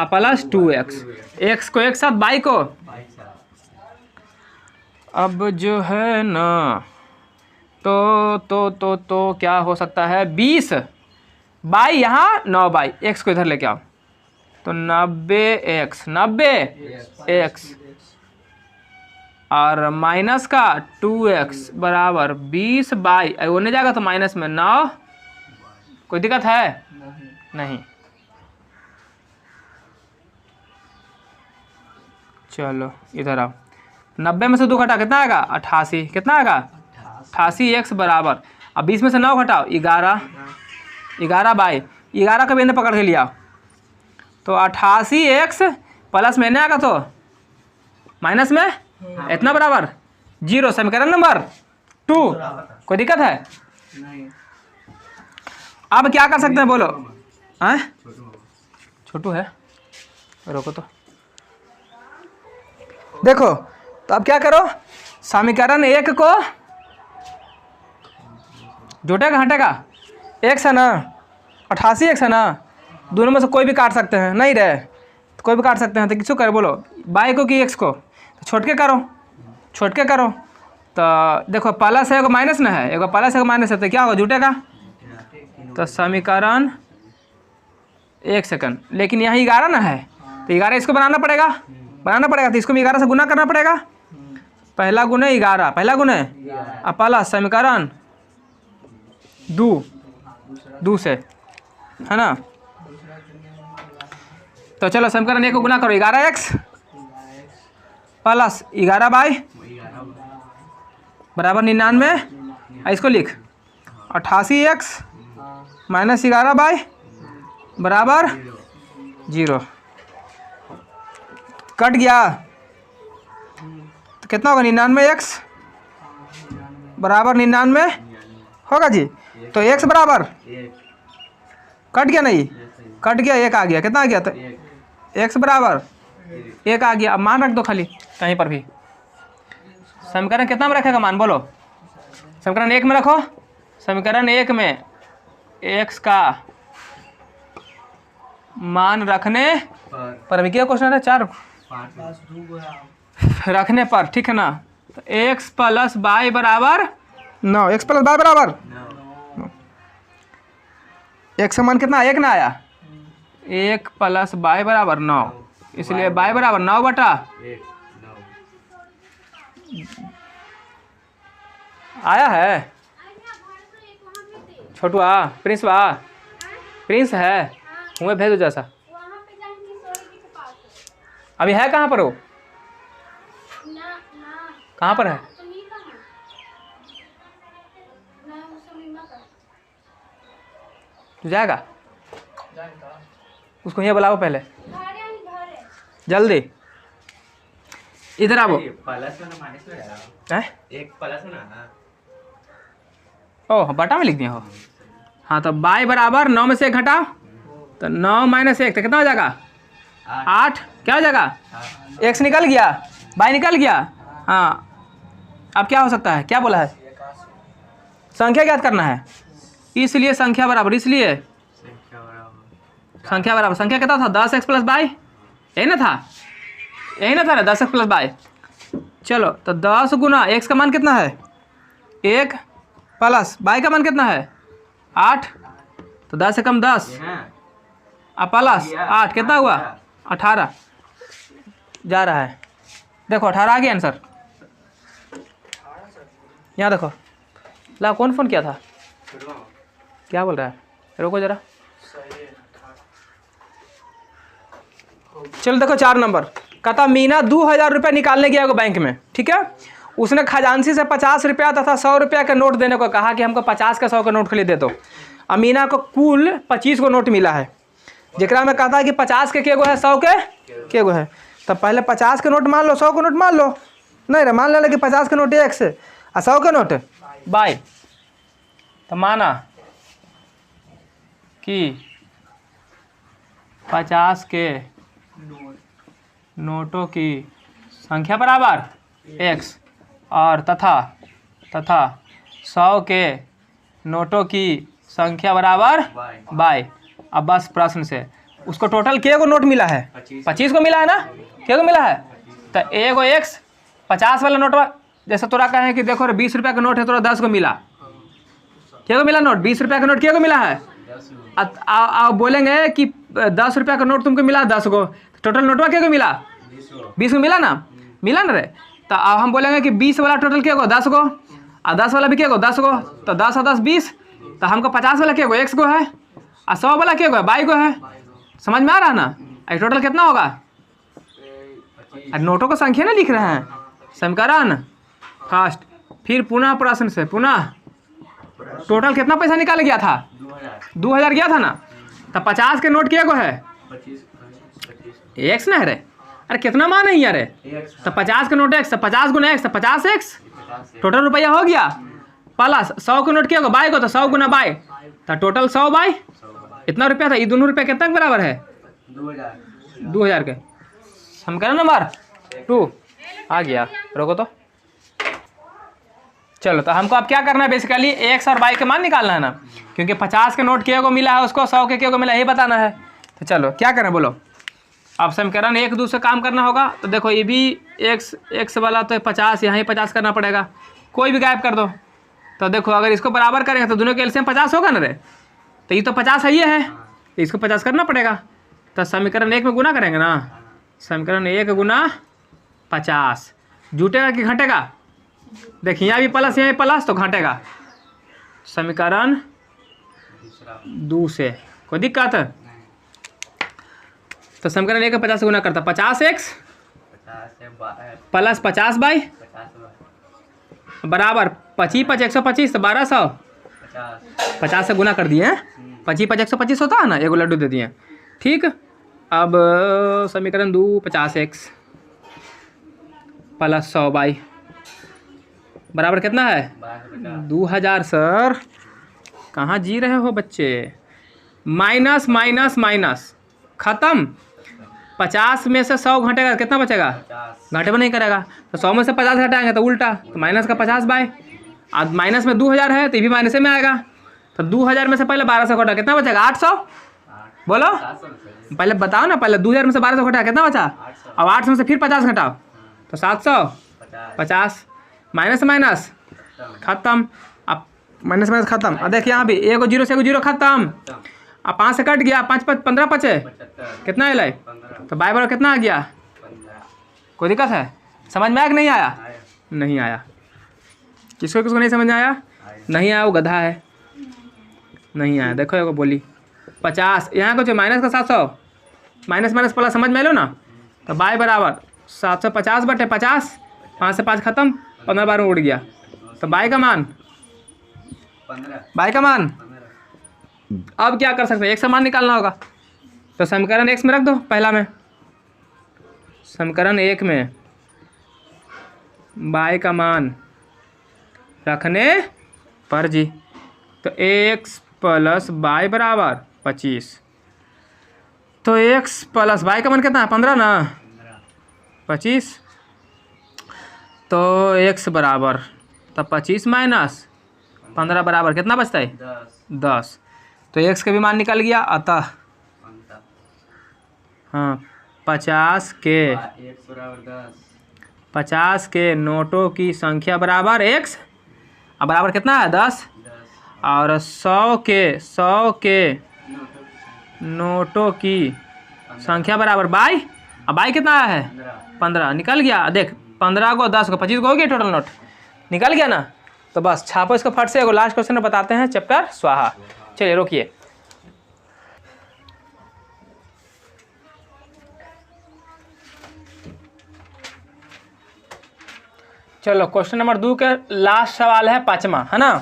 प्लस 2x, x को एक साथ y को। अब जो है ना तो क्या हो सकता है? 20 बाई यहाँ 9y, x को इधर लेके आओ। तो 90x और माइनस का 2x बराबर 20 बाई, होने जाएगा तो माइनस में 9। कोई दिक्कत है? नहीं। चलो इधर आओ। 90 में से 2 घटा कितना आएगा? 88। कितना आएगा? 88x बराबर, अब 20 में से 9 घटाओ 11 बाई 11 का बिंदु पकड़ के लिया। तो 88x प्लस में आएगा तो माइनस में इतना बराबर 0। समीकरण नंबर 2। कोई दिक्कत है? नहीं। अब क्या कर सकते हैं बोलो? हैं? छोटू है, रोको तो देखो। तो अब क्या करो? समीकरण 1 को जोटेगा हटेगा, x है ना, 88x है ना, दोनों में से कोई भी काट सकते हैं। नहीं रहे तो कोई भी काट सकते हैं, तो किसको करो बोलो? y को कि x को? तो छोट के करो। तो देखो प्लस है, एगो माइनस ना है, एगो प्लस एगो माइनस है, तो क्या होगा? जुटेगा। तो समीकरण 1 सेकंड, लेकिन यहाँ 11 ना है, तो 11 इसको बनाना पड़ेगा। तो इसको भी 11 से गुना करना पड़ेगा। पहला गुना 11, पहला गुना अब प्लस समीकरण 2 से, है ना। तो चलो समीकरण 1 को गुना करो, 11x प्लस 11y बराबर 99। इसको लिख 88x माइनस 11y बराबर 0। कट गया तो कितना होगा? 99x बराबर 99 होगा जी। तो x बराबर कट गया, नहीं कट गया, 1 आ गया। कितना आ गया? तो x बराबर 1 आ गया। अब मान रख दो खाली कहीं पर भी। समीकरण कितना में रखेगा मान बोलो? समीकरण 1 में रखो। समीकरण 1 में x का मान रखने पर, अभी क्या क्वेश्चन है? 4 रखने पर, ठीक है ना। तो x + y बराबर 9, x + y बराबर 9। x का मान कितना? 1 ना आया, 1 + y बराबर 9, इसलिए y बराबर 9/1 आया है। छोटू प्रिंस है, हुए भेजो जैसा। अभी है कहाँ पर हो? कहाँ पर है? तू जाएगा? उसको यहाँ बुलाओ पहले, जल्दी इधर आओ। प्लस में माइनस में हैं? एक प्लस में ना। ओह बटा में लिख दिया हो। हाँ तो y बराबर 9 में से 1 घटाओ, तो 9 - 1 तो कितना हो जाएगा? 8 क्या हो जाएगा, x निकल गया, y निकल गया। हाँ अब क्या हो सकता है, क्या बोला है, संख्या ज्ञात करना है, इसलिए संख्या बराबर, इसलिए संख्या बराबर, संख्या कितना था 10x प्लस y, यही ना था, यही ना था ना 10x प्लस y। चलो तो 10 गुना x का मान कितना है 1 प्लस y का मान कितना है 8, तो 10 से कम 10 अब प्लस 8 कितना हुआ 18 जा रहा है। देखो 18 आ गया आंसर। यहाँ देखो ला कौन फ़ोन किया था, क्या बोल रहा है, रोको जरा। चलो देखो 4 नंबर, कहता मीना 2000 रुपये निकालने गया बैंक में, ठीक है। उसने खजांची से 50 रुपया तथा 100 रुपया का नोट देने को कहा कि हमको 50 का 100 का नोट खाली दे दो। अमीना को कुल 25 को नोट मिला है, जरा में कहता है कि 50 के गो है 100 के गो है। तो पहले 50 के नोट मान लो, 100 का नोट मान लो, नहीं रे मान ले कि 50 का नोट x और 100 का नोट y। तो माना कि 50 के नोटों की संख्या बराबर x और तथा 100 के नोटों की संख्या बराबर y। अब बस प्रश्न से उसको टोटल के को नोट मिला है 25 को मिला है ना, के को मिला है। तो एगो x 50 वाला नोट, जैसे तोरा कहें कि देखो 20 रुपया का नोट है, तोरा 10 को मिला, के को मिला नोट, 20 रुपया का नोट के को मिला है। बोलेंगे कि 10 रुपया का नोट तुमको मिला 10 को, टोटल नोटवा के को मिला 20 को मिला ना, मिला ना रे। तो अब हम बोलेंगे कि 20 वाला टोटल के को 10 को और 10 वाला भी के को 10 को, तो 10 और 10 20। तो हमको 50 वाला के को x को है और 100 वाला के को है y को है। समझ में आ रहा है ना, टोटल कितना होगा, नोटों को संख्या ना लिख रहे हैं, समीकरण फर्स्ट। फिर पुनः प्रश्न से पुनः टोटल कितना पैसा निकाल गया था 2000 गया था ना। तो 50 के नोट के को है x ना है रे, अरे कितना मान है यार, तो 50 का नोट x, 50 गुना x, 50x टोटल रुपया हो गया। प्लस 100 का नोट क्या होगा बाई को, तो 100 गुना बाई, तो टोटल 100 बाई इतना रुपया था। ये दोनों रुपया कितना के बराबर है 2000 के। समीकरण नंबर 2 आ गया, रोको तो। चलो तो हमको अब क्या करना है, बेसिकली x और y के मान निकालना है ना, क्योंकि 50 के नोट के को मिला है, उसको 100 के को मिला है, ये बताना है। तो चलो क्या करें बोलो, अब समीकरण 1 2 से काम करना होगा। तो देखो ये भी x वाला तो 50, यहाँ ही 50 करना पड़ेगा, कोई भी गायब कर दो। तो देखो अगर इसको बराबर करेंगे तो दोनों के एलसीएम 50 होगा ना रे, तो ये तो 50 है, ये है, तो इसको 50 करना पड़ेगा। तो समीकरण 1 में गुना करेंगे ना, समीकरण 1 गुना 50 जुटेगा कि घटेगा, देखिए यहाँ भी प्लस यहाँ भी प्लस, तो घटेगा। समीकरण 2 से कोई दिक्कत है, तो समीकरण 1 का 50 से गुना करता 50x प्लस 50y बराबर 25 5 125, तो 1200 50 से गुना कर दिए हैं, 25 5 125 होता है ना, एगो लड्डू दे दिए। ठीक, अब समीकरण 2 50x प्लस 100y बराबर कितना है 2000। सर कहाँ जी रहे हो बच्चे, माइनस माइनस माइनस खत्म। 50 में से 100 घटेगा कितना बचेगा, घटे में नहीं करेगा, तो 100 में से 50 घटाएंगे तो उल्टा, तो माइनस का 50 बाय, अब माइनस में 2000 है तो ये भी माइनस में आएगा। तो 2000 में से पहले 1200 घटा कितना बचेगा 800, बोलो पहले बताओ ना, पहले 2000 में से 1200 घटा कितना बचा, अब 800 में से फिर 50 घटाओ तो 750, माइनस माइनस खत्म। अब माइनस माइनस खत्म। अब देखिए यहाँ भी एगो 0 से एगो 0 खत्म, अब 5 से कट गया, 5 5 15 बचे, कितना है तो बाई बराबर कितना आ गया। कोई दिक्कत है, समझ में आया कि नहीं आया, नहीं आया, किसको किसको नहीं समझ में आया, नहीं आया वो गधा है, नहीं आया। देखो एगो बोली 50, यहाँ कुछ माइनस का 700, माइनस माइनस प्लस समझ में लो ना, तो बाई बराबर 750 बटे 50, 5 से 5 खत्म, 15 बार में उड़ गया, तो बाई का मान 15। अब क्या कर सकते हैं, एक समान निकालना होगा, तो समीकरण x में रख दो पहला में, समीकरण 1 में y का मान रखने पर जी, तो x प्लस y बराबर 25 तो x प्लस y का मान कितना है 15 ना 25। तो x बराबर तब 25 माइनस 15 बराबर कितना बचता है 10। तो x का भी मान निकल गया। अतः हाँ 50 के नोटों की संख्या बराबर x अब बराबर कितना है 10 और 100 के नोटों की संख्या बराबर बाई। अब बाई कितना है 15 निकल गया। देख 15 को 10 को 25 को हो गया टोटल नोट निकल गया ना। तो बस छापो इसको फट से। लास्ट क्वेश्चन बताते हैं चैप्टर स्वाहा। चलिए रोकिए। चलो क्वेश्चन नंबर 2 का लास्ट सवाल है 5वां है ना।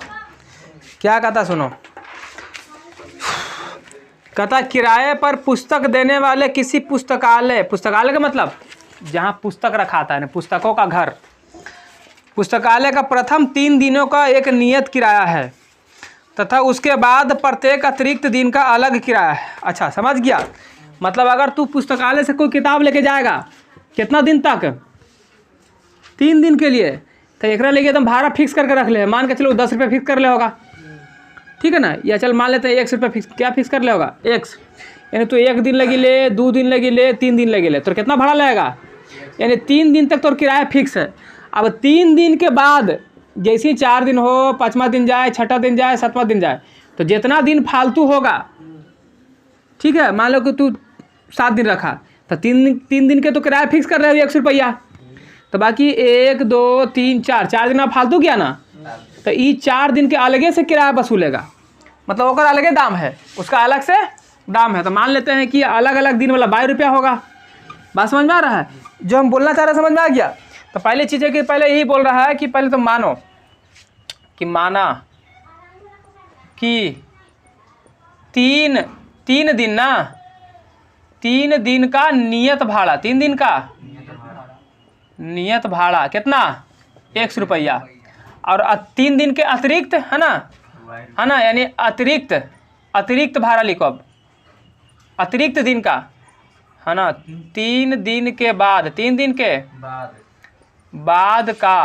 क्या कहता सुनो। कहता किराए पर पुस्तक देने वाले किसी पुस्तकालय का मतलब जहाँ पुस्तक रखाता है ना पुस्तकों का घर पुस्तकालय का प्रथम 3 दिनों का एक नियत किराया है तथा उसके बाद प्रत्येक अतिरिक्त दिन का अलग किराया है। अच्छा समझ गया। मतलब अगर तू पुस्तकालय से कोई किताब लेके जाएगा कितना दिन तक 3 दिन के लिए तो एक लेके एकदम भाड़ा फिक्स करके रख ले। मान के चलो 10 रुपये फिक्स कर ले होगा ठीक है ना। या चल मान लेते हैं 100 रुपये फिक्स क्या फिक्स कर ले होगा x यानी तो 1 दिन लगी ले 2 दिन लगी ले 3 दिन लगी ले तो कितना भाड़ा लगेगा यानी 3 दिन तक तो किराया फिक्स है। अब 3 दिन के बाद जैसे ही 4 दिन हो 5वां दिन जाए 6ठा दिन जाए 7वां दिन जाए तो जितना दिन फालतू होगा ठीक है। मान लो कि तू 7 दिन रखा तो 3 दिन के तो किराया फिक्स कर रहे हो 100 रुपया। तो बाकी 1 2 3 4 दिन आप फालतू किया ना तो ये 4 दिन के अलगे से किराया वसूलेगा। मतलब ओकर अलगे दाम है उसका अलग से दाम है। तो मान लेते हैं कि अलग अलग दिन वाला 22 रुपया होगा। बात समझ में आ रहा है जो हम बोलना चाह रहे हैं समझ में आ गया। तो पहले चीज़ है कि पहले यही बोल रहा है कि पहले तो माना कि 3 दिन ना 3 दिन का नियत भाड़ा 3 दिन का नियत भाड़ा कितना 100 रुपया और 3 दिन के अतिरिक्त है ना यानी अतिरिक्त भाड़ा लिखो। अब अतिरिक्त दिन का है ना 3 दिन के बाद 3 दिन के बाद का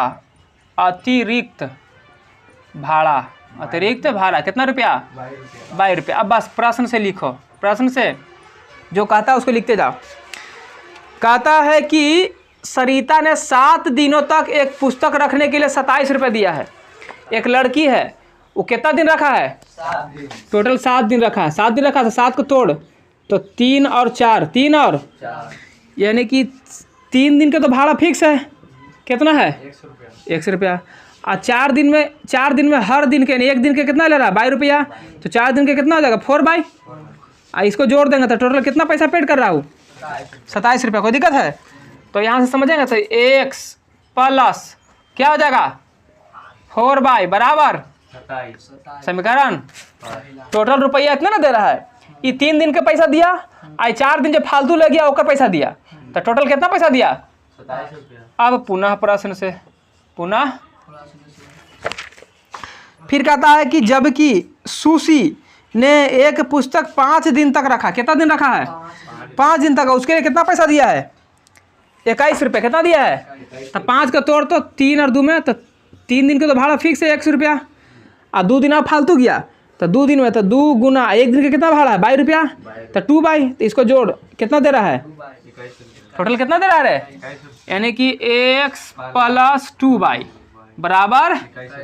अतिरिक्त भाड़ा कितना रुपया 22 रुपया। अब बस प्रश्न से लिखो। प्रश्न से जो कहता है उसको लिखते जाओ। कहता है कि सरिता ने 7 दिनों तक एक पुस्तक रखने के लिए 27 रुपये दिया है। एक लड़की है वो कितना दिन रखा है 7 दिन टोटल 7 दिन रखा है। 7 दिन रखा तो 7 को तोड़ तो 3 और 4 3 और 4 यानी कि 3 दिन का तो भाड़ा फिक्स है कितना है 100 रुपया। और 4 दिन में हर दिन के एक दिन के कितना ले रहा है 22 रुपया। तो 4 दिन के कितना हो जाएगा 4/। इसको जोड़ देंगे तो टोटल कितना पैसा पेड कर रहा हूँ 27 रुपया। कोई दिक्कत है तो यहाँ से समझेंगे तो x प्लस क्या हो जाएगा 4/, बराबर 27 समीकरण। टोटल रुपया इतना ना दे रहा है। ये 3 दिन का पैसा दिया आई 4 दिन जो फालतू लग गया उसका पैसा दिया तो टोटल कितना पैसा दिया 27 रुपया। अब पुनः प्रश्न से फिर कहता है कि जबकि सुशी ने एक पुस्तक 5 दिन तक रखा। कितना दिन रखा है 5 दिन तक। उसके लिए कितना पैसा दिया है 21 रुपये। कितना दिया है तो 5 का तोड़ तो 3 और 2 में तो 3 दिन के तो भाड़ा फिक्स है 100 रुपया और 2 दिन आप फालतू गया तो 2 दिन में तो 2 गुना 1 दिन का कितना भाड़ा है 22 रुपया तो 2/। तो इसको जोड़ कितना दे रहा है टोटल कितना दे रहा है यानी कि x प्लस 2/, बराबर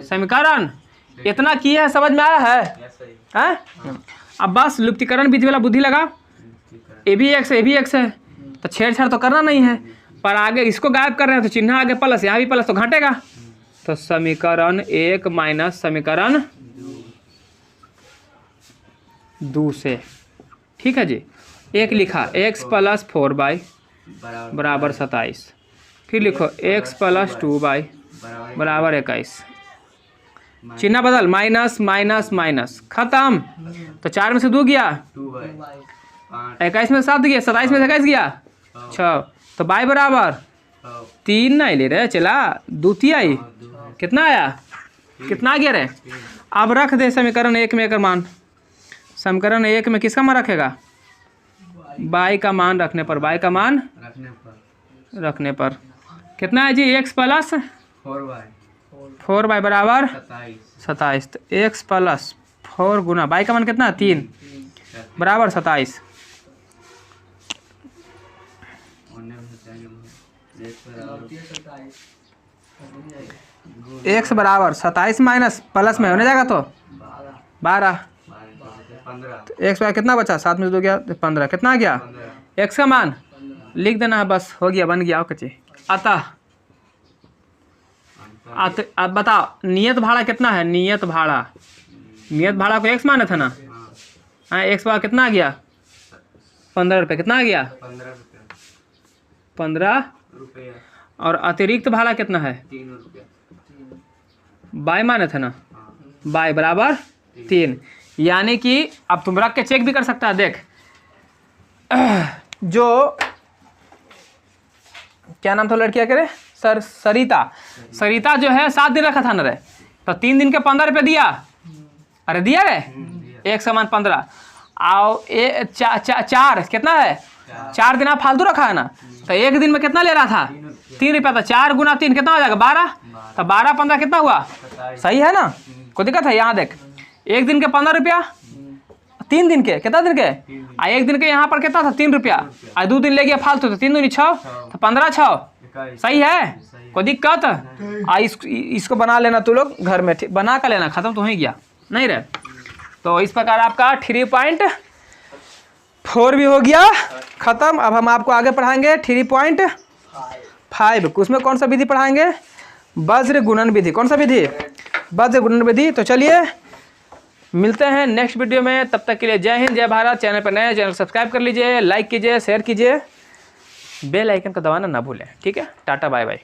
समीकरण। इतना किया है समझ में आया है। अब बस लुप्तीकरण विधि वाला बुद्धि लगा। ए भी x है तो छेड़छाड़ तो करना नहीं है पर आगे इसको गायब कर रहे हैं तो चिन्ह आगे प्लस यहाँ भी प्लस तो घटेगा। तो समीकरण 1 माइनस समीकरण 2 से ठीक है जी। एक लिखा x प्लस 4/, बराबर 27। फिर लिखो x प्लस 2/, बराबर 21। चिन्ह बदल माइनस माइनस माइनस खत्म। तो 4 में से 2 गया 21 में 7 गया 27 में 21 गया 6 तो बाई बराबर 3 नहीं ले रहे चला 2 आई कितना आया कितना आ गया रे। अब रख दे समीकरण 1 में एक मान। समीकरण 1 में किसका मान रखेगा बाई का मान रखने पर, बाई का मान रखने पर कितना है जी? एक्स प्लस 4y बराबर 27। तो एक्स प्लस 4 गुना बाई का मान कितना? 3 बराबर 27। एक्स बराबर 27 माइनस प्लस में होने जाएगा तो 12। एक्स बराबर कितना बचा? 7 में से 2 गया 15, कितना आ गया? एक्स का मान लिख देना है, बस हो गया, बन गया। कच्चे अतः अब बताओ नियत भाड़ा कितना है? नियत भाड़ा को एक्स माने थे ना? हाँ, एक्स भाड़ा कितना आ गया? 15 रुपये। कितना आ गया? 15 रुपये। और अतिरिक्त भाड़ा कितना है? 3 रुपये। बाई माने थे ना? बाई बराबर 3। यानी कि अब तुम रख के चेक भी कर सकता है। देख जो क्या नाम था लड़किया के रे? सरिता जो है 7 दिन रखा था ना रे, तो 3 दिन के 15 रुपये दिया। अरे दिया रे, एक समान 15। आओ चार कितना है? 4 दिन आप फालतू रखा है ना, तो एक दिन में कितना ले रहा था? 3 रुपया। था 4 गुना 3 कितना हो जाएगा? 12। तो 12 15 कितना हुआ? सही है ना? कोई दिक्कत है? यहाँ देख, एक दिन के 15 रुपया, 3 दिन के कितना दिन के? एक दिन के यहाँ पर कितना था? 3 रुपया। 2 दिन ले गया फालतू, तो 3 दूनी 6, तो 15 6। सही है? कोई दिक्कत? इसको बना लेना तू लोग घर में, बना कर लेना, खत्म तो हो ही गया नहीं रहे। तो इस प्रकार आपका 3.4 भी हो गया खत्म। अब हम आपको आगे पढ़ाएंगे 3.5। उसमें कौन सा विधि पढ़ाएंगे? वज्र गुणन विधि। कौन सा विधि? वज्र गुणन विधि। तो चलिए मिलते हैं नेक्स्ट वीडियो में, तब तक के लिए जय हिंद जय भारत। चैनल पर नए, चैनल सब्सक्राइब कर लीजिए, लाइक कीजिए, शेयर कीजिए, बेल आइकन को दबाना ना भूलें। ठीक है, टाटा बाय बाय।